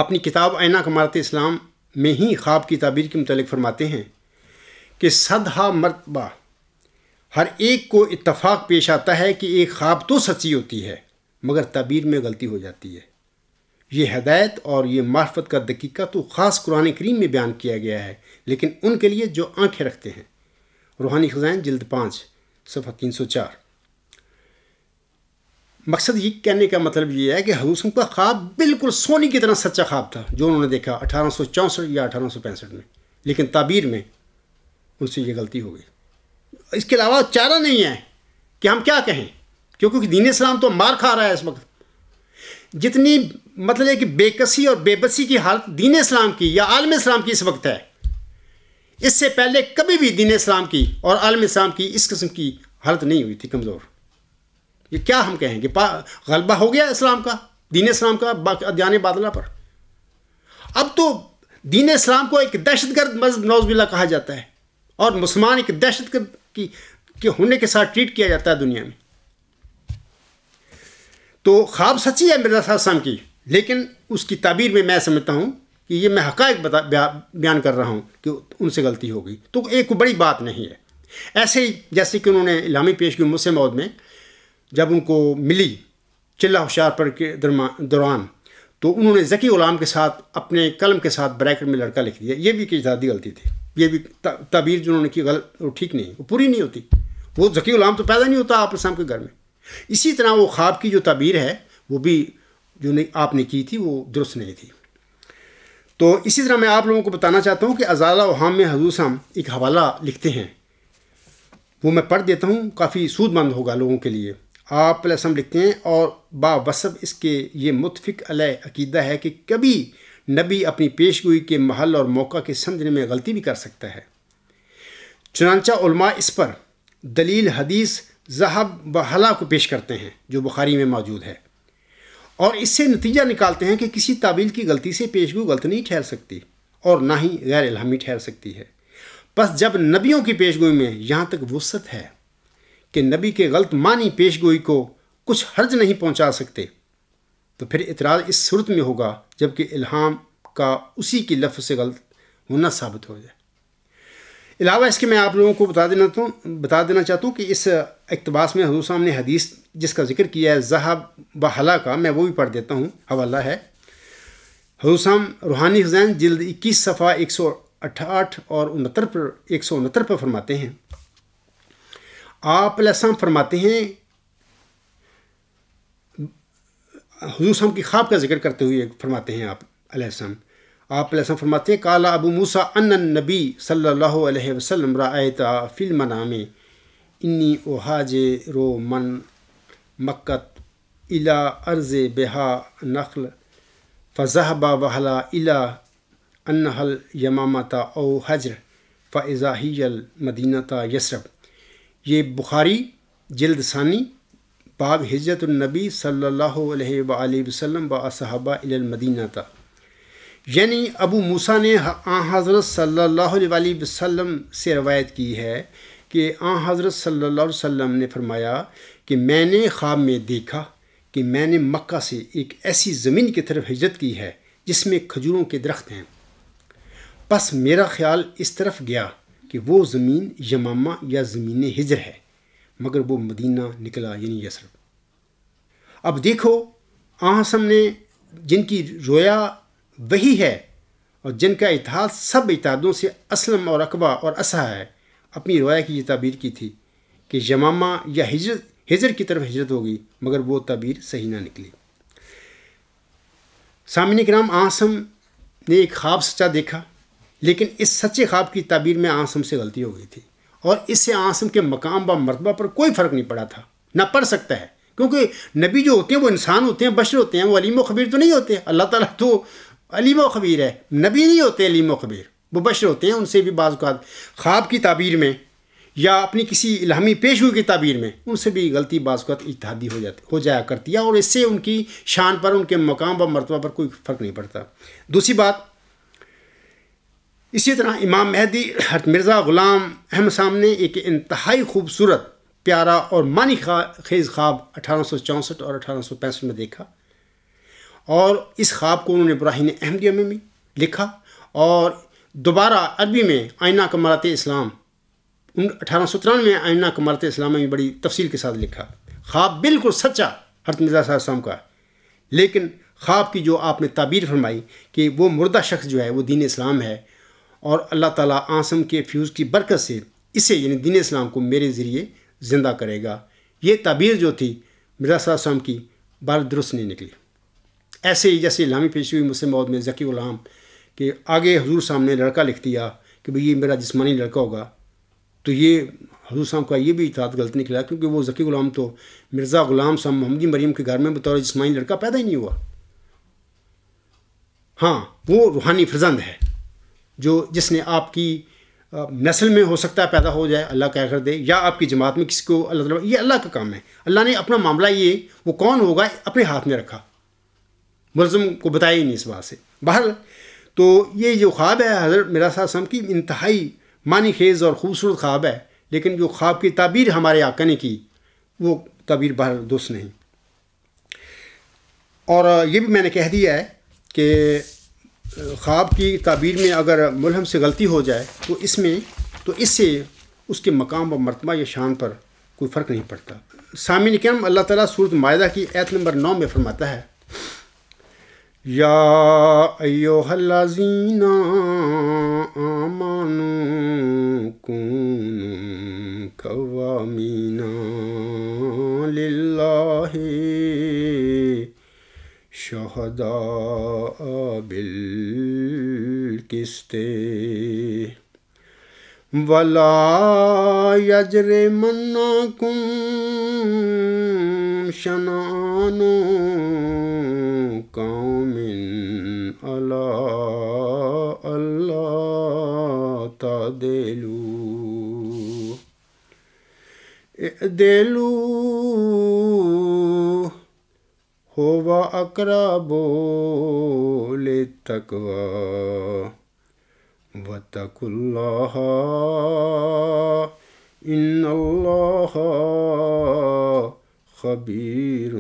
اپنی کتاب آئینہ کمالات اسلام میں ہی خواب کی تعبیر کے متعلق فرماتے ہیں کہ 100 مرتبہ ہر ایک کو اتفاق پیش آتا ہے کہ ایک خواب تو سچی ہوتی ہے مگر تعبیر میں غلطی ہو جاتی ہے. یہ ہدایت اور یہ معرفت کا دقیقہ تو خاص قرآن کریم میں بیان کیا گیا ہے، لیکن ان کے لیے جو آنکھیں رکھتے ہیں. روحانی خزائن جلد 5 صفحہ 304. مقصد یہ کہنے کا مطلب یہ ہے کہ حضور صلی اللہ علیہ وسلم کا خواب بالکل سونے کی طرح سچا خواب تھا جو انہوں نے دیکھا 1864 یا 1865 میں، لیکن تعبیر میں ان سے یہ غلطی ہو گئی. اس کے علاوہ چارہ نہیں ہے کہ ہم کیا کہیں، کیونکہ دین اسلام تو مار کھا رہا ہے اس وقت. جتنی مطلب ہے کہ بے کسی اور بے بسی کی حالت دین اسلام کی یا عالم اسلام کی اس وقت ہے، اس سے پہلے کبھی بھی دین اسلام کی اور عالم اسلام کی اس قسم کی حالت نہیں ہوئی تھی کمزور. یہ کیا ہم کہیں کہ غلبہ ہو گیا اسلام کا، دین اسلام کا ادیان باطلہ پر. اب تو دین اسلام کو ایک دہشت گرد مذہب نعوذ باللہ کہا جاتا ہے اور مسلمان ایک دہشت گرد کے ہونے کے ساتھ ٹریٹ کیا جاتا ہے دنیا میں. تو خواب سچی ہے مرزا صاحب صاحب کی، لیکن اس کی تعبیر میں سمجھتا ہوں کہ یہ میں حقائق بیان کر رہا ہوں کہ ان سے غلطی ہو گئی، تو ایک بڑی بات نہیں ہے. ایسے ہی جیسے کہ انہوں نے اعلامی پیشگی موسم موعود میں جب ان کو ملی چلہ ہوشیار پر کے دوران، تو انہوں نے ذکی غلام کے ساتھ اپنے قلم کے ساتھ بریکٹ میں لڑکا لکھ دیا. یہ بھی ایک اجتہادی غلطی تھی. یہ بھی تعبیر جو انہوں نے کی غلط، وہ ٹھیک نہیں، وہ پوری نہیں ہوتی. وہ ذکی غلام تو پیدا نہیں ہوتا آپ اسلام کے گھر میں. اسی طرح وہ خواب کی جو تعبیر ہے وہ بھی جو آپ نے کی تھی وہ درست نہیں تھی. تو اسی طرح میں آپ لوگوں کو بتانا چاہتا ہوں کہ ازالہ اوہام میں حضور صاحب ایک حوالہ لکھتے ہیں، وہ میں پڑھ دیتا ہوں، کافی سود مند ہوگا لوگوں کے لیے. آپ علیہ السلام لکھتے ہیں اور باوصف اس کے یہ متفق علیہ عقیدہ ہے کہ کبھی نبی اپنی پیشگوئی کے محل اور موقع کے سمجھنے میں غلطی بھی کر سکتا ہے. چنانچہ علماء اس پر دلیل حدیث ذہب و حلا کو پیش کرتے ہیں جو بخاری میں موجود ہے، اور اس سے نتیجہ نکالتے ہیں کہ کسی تعبیر کی غلطی سے پیشگوئی غلط نہیں ٹھہر سکتی اور نہ ہی غیر الہامی ٹھہر سکتی ہے. بس جب نبیوں کی پیشگوئی میں یہاں تک وسعت ہے کہ نبی کے غلط معنی پیشگوئی کو کچھ حرج نہیں پہنچا سکتے، تو پھر اعتراض اس صورت میں ہوگا جبکہ الہام کا اسی کی لفظ سے غلط ہونا ثابت ہو جائے. علاوہ اس کے میں آپ لوگوں کو بتا دینا چاہتا ہوں کہ اس اقتباس میں حضور صاحب نے حدیث جس کا ذکر کیا ہے ذہب و حلا کا، میں وہ بھی پڑھ دیتا ہوں. حوالہ ہے حضور صاحب روحانی خزائن جلد 21 صفحہ 168 اور 169 پر فرماتے ہیں. آپ علیہ السلام فرماتے ہیں، حضور صاحب کی خواب کا ذکر کرتے ہوئے فرماتے ہیں آپ علیہ السلام فرماتے ہیں قال ابو موسیٰ ان النبی صلی اللہ علیہ وسلم رأیت فی المنام انی اہاجر من مکت الی ارض بہا نخل فذہب وحلا الی انہا الیمامۃ او حجر فاذا ہی المدینۃ یثرب. یہ بخاری جلد ثانی باب ہجرت النبی صلی اللہ علیہ وآلہ وسلم و اصحابہ الی المدینہ تھا. یعنی ابو موسیٰ نے حضرت صلی اللہ علیہ وآلہ وسلم سے روایت کی ہے کہ حضرت صلی اللہ علیہ وسلم نے فرمایا کہ میں نے خواب میں دیکھا کہ میں نے مکہ سے ایک ایسی زمین کی طرف ہجرت کی ہے جس میں کھجوروں کے درخت ہیں. بس میرا خیال اس طرف گیا کہ وہ زمین یمامہ یا زمین ہجر ہے، مگر وہ مدینہ نکلا یعنی یثرب. اب دیکھو حسن نے جن کی رویا وہی ہے اور جن کا اتحاد سب اتحادوں سے اسلم اور عقبہ اور اسحا ہے، اپنی رویا کی یہ تعبیر کی تھی کہ یمامہ یا ہجر کی طرف ہجرت ہوگی، مگر وہ تعبیر صحیح نہ نکلی. سامعین کرام، حسن نے ایک خواب سچا دیکھا، لیکن اس سچے خواب کی تعبیر میں حسن سے غلطی ہو گئی تھی، اور اس سے حسن کے مقام و مرتبہ پر کوئی فرق نہیں پڑا تھا، نہ پڑ سکتا ہے، کیونکہ نبی جو ہوتے ہیں وہ انسان ہوتے ہیں، بشر ہوتے ہیں، وہ علیم و خبیر تو نہیں ہوتے. اللہ تعالیٰ تو علیم و خبیر ہے، نبی نہیں ہوتے علیم و خبیر، وہ بشر ہوتے ہیں. ان سے بھی بعض اوقات خواب کی تعبیر میں یا اپنی کسی الہامی پیشگوئی کی تعبیر میں، ان سے بھی غلطی بعض اوقات اجتہادی ہو جایا کرتی ہے، اور اس سے ان کی شان پر، ان کے مقام و مرتبہ پر کوئی فرق نہیں پڑتا۔ دوسری بات، اسی طرح امام مہدی حضرت مرزا غلام احمد صاحب نے ایک انتہائی خوبصورت، پیارا اور معنی خیز خواب 1864 اور 1865 میں دیکھا، اور اس خواب کو انہوں نے براہین احمدیہ میں بھی لکھا، اور دوبارہ عربی میں آئینہ کمالات اسلام 1893 میں آئینہ کمالات اسلام میں بڑی تفصیل کے ساتھ لکھا۔ خواب بالکل سچا حضرت مرزا صاحب السلام کا، لیکن خواب کی جو آپ نے تعبیر فرمائی کہ وہ مردہ شخص جو ہے وہ دین اسلام ہے، اور اللہ تعالیٰ آسم کے فیوز کی برکت سے اسے یعنی دین اسلام کو میرے ذریعے زندہ کرے گا، یہ تعبیر جو تھی مرزا صاحب السلام کی بار درست نہیں نکلی۔ ایسے ہی جیسے الہامی پیشگوئی مسلم موعود میں ذکی غلام کہ آگے حضور سامنے لڑکا لکھ دیا کہ بھئی یہ میرا جسمانی لڑکا ہوگا، تو یہ حضور صاحب کا یہ بھی اطاعت غلط نکلا، کیونکہ وہ ذکی غلام تو مرزا غلام صاحب محمدی مریم کے گھر میں بطور جسمانی لڑکا پیدا ہی نہیں ہوا۔ ہاں، وہ روحانی فرزند ہے جس نے آپ کی نسل میں ہو سکتا ہے پیدا ہو جائے، اللہ کا کر دے، یا آپ کی جماعت میں کسی کو اللہ تعالیٰ، یہ اللہ کا کام ہے۔ اللہ نے اپنا معاملہ یہ وہ کون ہوگا اپنے ہاتھ میں رکھا، ملزم کو بتایا ہی نہیں اس بات سے۔ بہرحال تو یہ جو خواب ہے حضرت مرزا صاحب السلام کی انتہائی معنی خیز اور خوبصورت خواب ہے، لیکن جو خواب کی تعبیر ہمارے آقا نے کی وہ تعبیر بہرحال درست نہیں۔ اور یہ بھی میں نے کہہ دیا ہے کہ خواب کی تعبیر میں اگر ملہم سے غلطی ہو جائے تو اس سے اس کے مقام و مرتبہ یا شان پر کوئی فرق نہیں پڑتا۔ سامعین کرام، اللہ تعالیٰ سورۃ مائدہ کی آیت نمبر 9 میں فرماتا ہے، یا ایھا الذین آمنوا کونوا قوامین للہ شہداء بالقسط ولا یجرمنکم شنآن قوم علی الا تعدلوا اعدلوا هو اقرب للتقوى واتقوا اللہ ان اللہ خبیر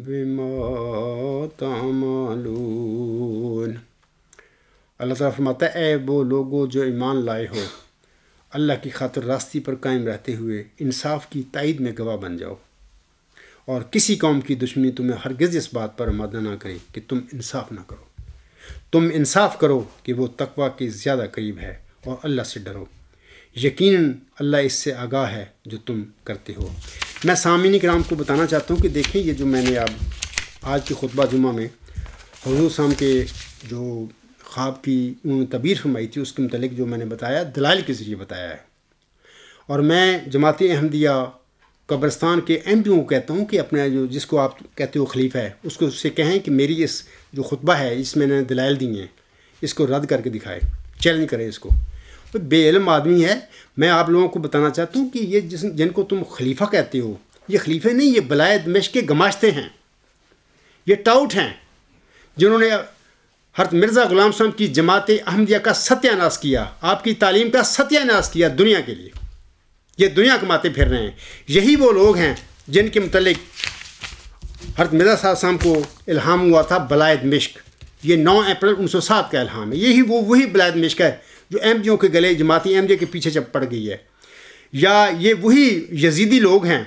بما تعملون۔ اللہ تعالیٰ فرماتا ہے، اے وہ لوگوں جو ایمان لائے ہو، اللہ کی خاطر راستی پر قائم رہتے ہوئے انصاف کی تائید میں گواہ بن جاؤ، اور کسی قوم کی دشمنی تمہیں ہرگز اس بات پر آمادہ نہ کرے کہ تم انصاف نہ کرو۔ تم انصاف کرو کہ وہ تقویٰ کے زیادہ قریب ہے، اور اللہ سے ڈرو، یقیناً اللہ اس سے آگاہ ہے جو تم کرتے ہو۔ میں سامعین کرام کو بتانا چاہتا ہوں کہ دیکھیں، یہ جو میں نے آج کی خطبہ جمعہ میں حضور صاحب کے جو خواب کی انہوں نے تعبیر فرمائی تھی، اس کے متعلق جو میں نے بتایا دلائل کے ذریعے بتایا ہے، اور میں جماعت احمدیہ قبرستان کے ایم پی کو کہتا ہوں کہ اپنا جس کو آپ کہتے ہو خلیفہ ہے، اس کو اس سے کہیں کہ میری اس جو خطبہ ہے اس میں نے دلائل دی ہیں، اس کو رد کر کے دکھائے، چیلنج کرے اس کو۔ بے علم آدمی ہے۔ میں آپ لوگوں کو بتانا چاہتا ہوں کہ یہ جن کو تم خلیفہ کہتے ہو، یہ خلیفے نہیں، یہ بلائے دمشق کے گماشتے ہیں، یہ ٹاؤٹ ہیں جنہوں نے حضرت مرزا غلام صاحب کی جماعت احمدیہ کا ستیہ ناش کیا، آپ کی تعلیم کا ستیہ ناش کیا دنیا کے لیے، یہ دنیا کماتے پھر رہے ہیں۔ یہی وہ لوگ ہیں جن کے متعلق حضرت مرزا صاحب السلام کو الہام ہوا تھا بلائے دمشق، یہ 9 اپریل 1907 کا الہام ہے۔ یہی وہی بلائے دمشق ہے جو احمدیوں کے گلے جماعتی احمدیہ کے پیچھے جب پڑ گئی ہے، یا یہ وہی یزیدی لوگ ہیں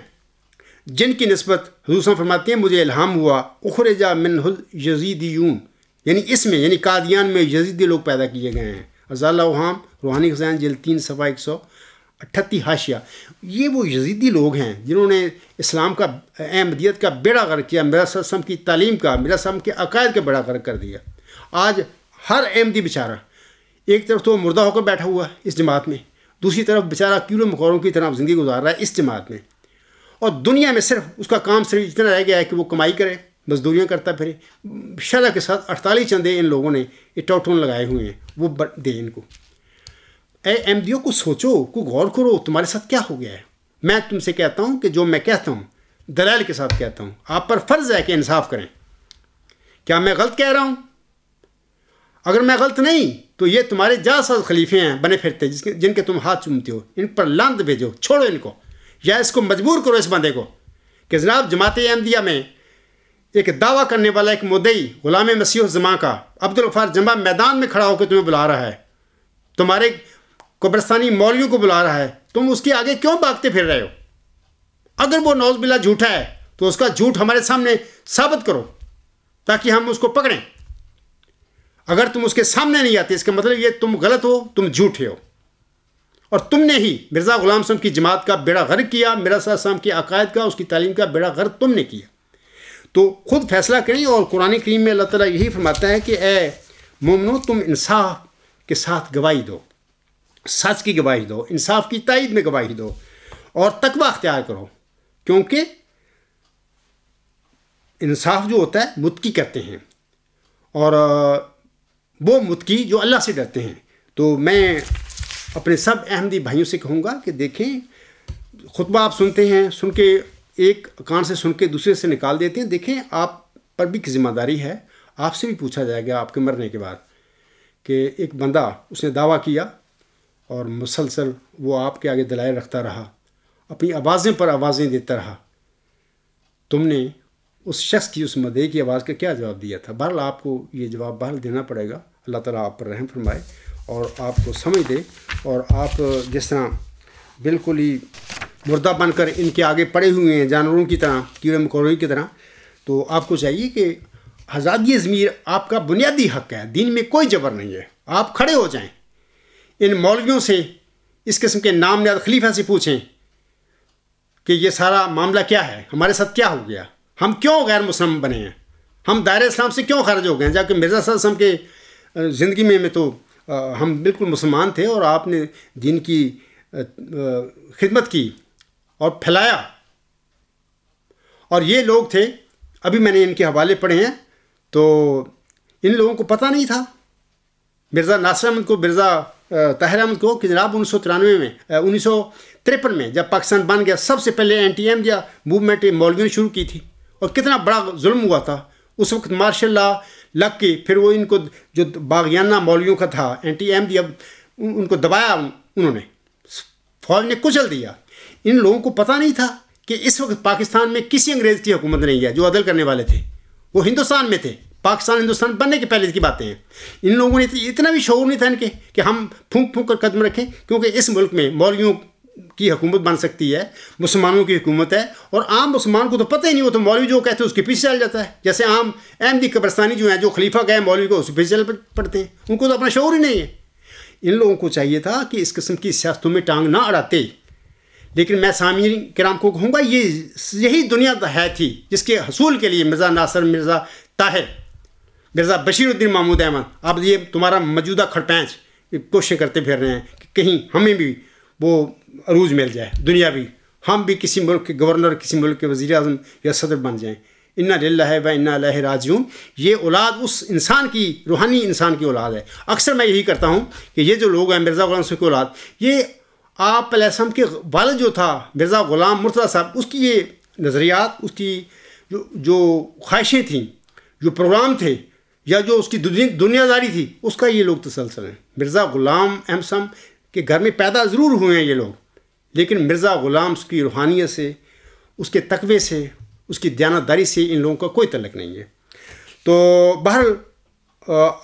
جن کی نسبت حضور صاحب فرماتے ہیں مجھے الہام ہوا اخرج منہ الیزیدیون، یعنی اس میں یعنی قادیان میں یزیدی لوگ پیدا کیے گئے ہیں۔ ازالہ اوہام روحانی خزائن جلد 3 صفحہ 138 حاشیہ۔ یہ وہ یزیدی لوگ ہیں جنہوں نے اسلام کا احمدیت کا بیڑا غرق کیا، مرزا صاحب السلام کی تعلیم کا، مرزا صاحب کے عقائد کا بیڑا غرق کر دیا۔ آج ہر احمدی بیچارہ ایک طرف تو مردہ ہو کر بیٹھا ہوا ہے اس جماعت میں، دوسری طرف بیچارہ کیڑوں مکوڑوں کی طرح زندگی گزار رہا ہے اس جماعت میں، اور دنیا میں صرف اس کا کام صرف اتنا رہ گیا ہے کہ وہ کمائی کرے، مزدوریاں کرتا پھرے۔ شرح کے ساتھ 48 چندے ان لوگوں نے یہ ٹوٹون لگائے ہوئے ہیں، وہ دے ان کو۔ اے احمدیوں کو سوچو، کو غور کرو، تمہارے ساتھ کیا ہو گیا ہے؟ میں تم سے کہتا ہوں کہ جو میں کہتا ہوں دلائل کے ساتھ کہتا ہوں، آپ پر فرض ہے کہ انصاف کریں۔ کیا میں غلط کہہ رہا ہوں؟ اگر میں غلط نہیں تو یہ تمہارے جاساز خلیفے ہیں بنے پھرتے جن کے تم ہاتھ چومتے ہو، ان پر لعنت بھیجو، چھوڑو ان کو، یا اس کو مجبور کرو اس بندے کو کہ جناب جماعت احمدیہ میں ایک دعویٰ کرنے والا ایک مدعی غلام مسیح الزمان کا عبدالغفار جمعہ میدان میں کھڑا ہو کے تمہیں بلا رہا ہے، تمہارے قبرستانی مولویوں کو بلا رہا ہے، تم اس کے آگے کیوں بھاگتے پھر رہے ہو؟ اگر وہ نعوذ باللہ جھوٹا ہے تو اس کا جھوٹ ہمارے سامنے ثابت کرو تاکہ ہم اس کو پکڑیں۔ اگر تم اس کے سامنے نہیں آتے اس کا مطلب یہ تم غلط ہو، تم جھوٹے ہو، اور تم نے ہی مرزا غلام صاحب کی جماعت کا بیڑا غرق کیا، مرزا صاحب صاحب کے عقائد کا، اس کی تعلیم کا بیڑا غرق تم نے کیا۔ تو خود فیصلہ کریں، اور قرآن کریم میں اللہ تعالیٰ یہی فرماتا ہے کہ اے مومنو تم انصاف کے ساتھ گواہی دو، سچ کی گواہی دو، انصاف کی تائید میں گواہی دو، اور تقویٰ اختیار کرو، کیونکہ انصاف جو ہوتا ہے متقی کرتے ہیں، اور وہ متقی جو اللہ سے ڈرتے ہیں۔ تو میں اپنے سب احمدی بھائیوں سے کہوں گا کہ دیکھیں، خطبہ آپ سنتے ہیں، سن کے ایک کان سے سن کے دوسرے سے نکال دیتے ہیں، دیکھیں آپ پر بھی ذمہ داری ہے، آپ سے بھی پوچھا جائے گا آپ کے مرنے کے بعد کہ ایک بندہ اس نے دعویٰ کیا اور مسلسل وہ آپ کے آگے دلائل رکھتا رہا، اپنی آوازیں پر آوازیں دیتا رہا، تم نے اس شخص کی، اس مدعی کی آواز کا کیا جواب دیا تھا؟ بہرحال آپ کو یہ جواب بہرحال دینا پڑے گا۔ اللہ تعالیٰ آپ پر رحم فرمائے اور آپ کو سمجھ دے، اور آپ جس طرح بالکل ہی مردہ بن کر ان کے آگے پڑے ہوئے ہیں جانوروں کی طرح، کیڑے مکوڑوں کی طرح، تو آپ کو چاہیے کہ آزادی ضمیر آپ کا بنیادی حق ہے، دین میں کوئی جبر نہیں ہے، آپ کھڑے ہو جائیں، ان مولویوں سے، اس قسم کے نام نہاد خلیفہ سے پوچھیں کہ یہ سارا معاملہ کیا ہے، ہمارے ساتھ کیا ہو گیا، ہم کیوں غیر مسلم بنے ہیں، ہم دائرہ اسلام سے کیوں خارج ہو گئے ہیں، جبکہ مرزا صاحب وسلم کے زندگی میں تو ہم بالکل مسلمان تھے، اور آپ نے دین کی خدمت کی اور پھیلایا، اور یہ لوگ تھے، ابھی میں نے ان کے حوالے پڑھے ہیں، تو ان لوگوں کو پتہ نہیں تھا، مرزا ناصر احمد کو، مرزا طاہر احمد کو، کہ جناب 1953 میں جب پاکستان بن گیا، سب سے پہلے اینٹی احمدیہ موومنٹ مولویوں نے شروع کی تھی، اور کتنا بڑا ظلم ہوا تھا اس وقت، مارشل لا لگ کے پھر وہ ان کو جو باغیانہ مولویوں کا تھا اینٹی احمدیہ، ان کو دبایا، انہوں نے فوج نے کچل دیا۔ ان لوگوں کو پتہ نہیں تھا کہ اس وقت پاکستان میں کسی انگریز کی حکومت نہیں ہے، جو عدل کرنے والے تھے وہ ہندوستان میں تھے، پاکستان ہندوستان بننے کے پہلے کی باتیں ہیں۔ ان لوگوں نے اتنا بھی شعور نہیں تھا ان کے کہ ہم پھونک پھونک کر قدم رکھیں، کیونکہ اس ملک میں مولویوں کی حکومت بن سکتی ہے، مسلمانوں کی حکومت ہے، اور عام مسلمان کو تو پتہ ہی نہیں، وہ تو مولوی جو کہتے ہیں اس کے پیچھے چل جاتا ہے، جیسے عام احمدی قبرستانی جو ہیں، جو خلیفہ گئے مولوی کو اس کے پیچھے چل پڑتے ہیں، ان کو تو اپنا شعور ہی نہیں ہے۔ ان لوگوں کو چاہیے تھا کہ اس قسم کی سیاستوں میں ٹانگ نہ اڑاتے، لیکن میں سامعین کرام کو کہوں گا یہی دنیا ہے تھی جس کے حصول کے لیے مرزا ناصر، مرزا طاہر، مرزا بشیر الدین محمود احمد، اب یہ تمہارا موجودہ کھڑپینچ کوششیں کرتے پھر رہے ہیں کہ کہیں ہمیں بھی وہ عروج مل جائے، دنیا بھی، ہم بھی کسی ملک کے گورنر، کسی ملک کے وزیر اعظم یا صدر بن جائیں۔ انا للہ و انا الیہ راجعون۔ یہ اولاد اس انسان کی، روحانی انسان کی اولاد ہے۔ اکثر میں یہی کرتا ہوں کہ یہ جو لوگ ہیں مرزا غلام صاحب کی اولاد، یہ آپ علیہ السلام کے والد جو تھا مرزا غلام مرتضیٰ صاحب، اس کی یہ نظریات، اس کی جو خواہشیں تھیں، جو پروگرام تھے، یا جو اس کی دنیا داری تھی، اس کا یہ لوگ تسلسل ہیں۔ مرزا غلام احمد صاحب کے گھر میں پیدا ضرور ہوئے ہیں یہ لوگ، لیکن مرزا غلام کی روحانیت سے، اس کے تقوی سے، اس کی دیانتداری سے ان لوگوں کا کوئی تعلق نہیں ہے۔ تو بہرحال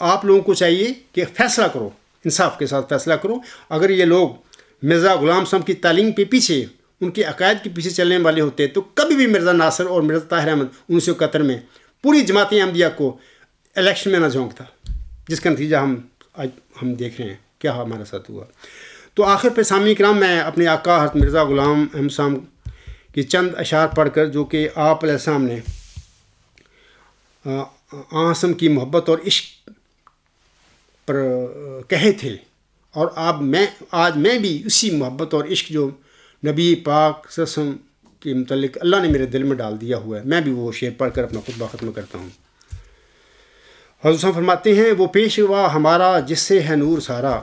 آپ لوگوں کو چاہیے کہ فیصلہ کرو، انصاف کے ساتھ فیصلہ کرو۔ اگر یہ لوگ مرزا غلام صاحب کی تعلیم کے پیچھے، ان کے عقائد کے پیچھے چلنے والے ہوتے تو کبھی بھی مرزا ناصر اور مرزا طاہر احمد 1971 میں پوری جماعت احمدیہ کو الیکشن میں نہ جھونکتا، جس کا نتیجہ آج ہم دیکھ رہے ہیں کیا ہمارے ساتھ ہوا۔ تو آخر پہ سامعین کرام، میں اپنے آقا حضرت مرزا غلام احمد صاحب کی چند اشعار پڑھ کر، جو کہ آپ علیہ السلام نے آسم کی محبت اور عشق پر کہے تھے، اور آج میں بھی اسی محبت اور عشق جو نبی پاک صلی اللہ علیہ وسلم کے متعلق اللہ نے میرے دل میں ڈال دیا ہوا ہے، میں بھی وہ شعر پڑھ کر اپنا خطبہ ختم کرتا ہوں۔ حضرت صاحب فرماتے ہیں، وہ پیشوا ہمارا جس سے ہے نور سارا،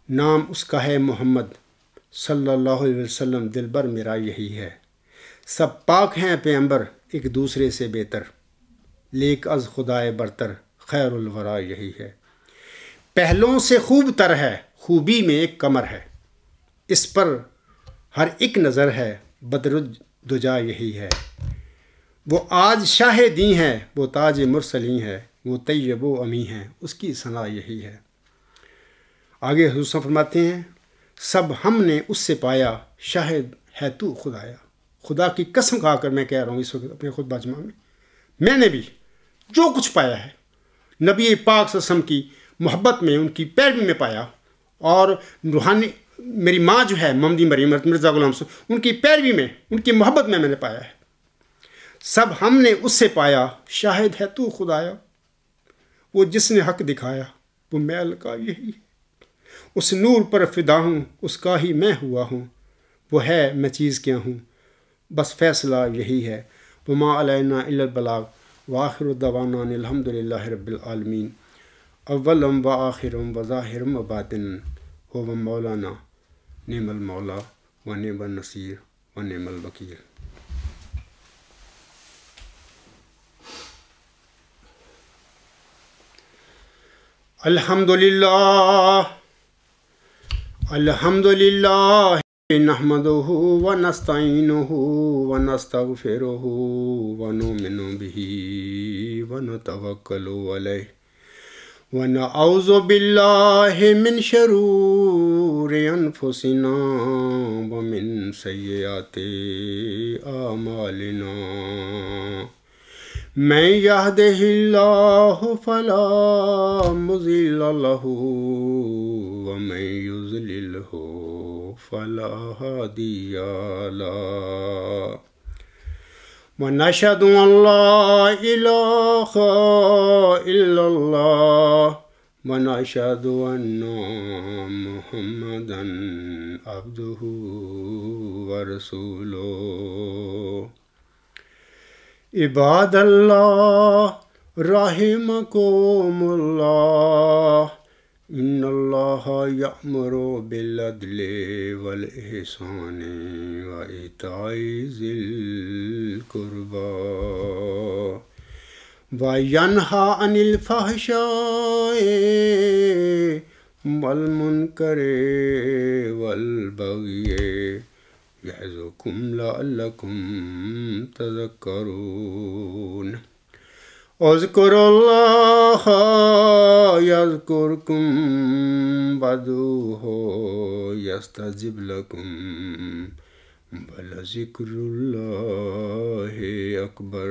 نام اس کا ہے محمد صلی اللہ علیہ وسلم، دل بر میرا یہی ہے۔ سب پاک ہیں پیغمبر ایک دوسرے سے بہتر، لیک از خدائے برتر خیر الورا یہی ہے۔ پہلوں سے خوب تر ہے، خوبی میں ایک کمر ہے، اس پر ہر ایک نظر ہے، بدرالدجا یہی ہے۔ وہ آج شاہ دی ہیں، وہ تاج مرسلی ہیں، وہ طیب و امی ہیں، اس کی ثنا یہی ہے۔ آگے حضور فرماتے ہیں سب ہم نے اس سے پایا، شاہد ہے تو خدایا۔ خدا کی قسم کھا کر میں کہہ رہا ہوں اس وقت اپنے خطبہ جمعہ میں نے بھی جو کچھ پایا ہے نبی پاک صلی اللہ علیہ وسلم کی محبت میں، ان کی پیروی میں پایا، اور روحانی میری ماں جو ہے محمدی مریم مرزا غلام صاحب، ان کی پیروی میں، ان کی محبت میں نے پایا ہے۔ سب ہم نے اس سے پایا، شاہد ہے تو خدایا۔ وہ جس نے حق دکھایا، وہ میل کا یہی ہے۔ اس نور پر فدا ہوں، اس کا ہی میں ہوا ہوں، وہ ہے میں چیز کیا ہوں، بس فیصلہ یہی ہے۔ وما علینا الا البلاغ وآخر دعوانا ان الحمد للہ رب العالمین۔ اولم و آخرم و ظاہرم و باطن ہو مولانا نعم المولا و نعم النصیر و نعم الوکیل۔ الحمد للہ الحمد للہ نحمدہ ونستعینہ ونستغفرہ ونؤمن بہ ونتوکل علیہ ونعوذ باللہ من شرور انفسنا ومن سیئات اعمالنا۔ من یہدہ اللہ فلا مضل لہ ومن یضللہ فلا ہادی لہ۔ ونشہد ان لا الہ الا اللہ ونشہد ان محمدا عبدہ ورسولہ۔ عباد اللہ رحمکم اللہ، ان اللہ یأمر بالعدل والاحسان وایتاء ذی القربی وینہی عن الفحشاء والمنکر والبغی یعظکم لعلکم تذکرون۔ اذکروا اللہ یذکرکم وادعوہ یستجب لکم ولذکر اللہ اکبر۔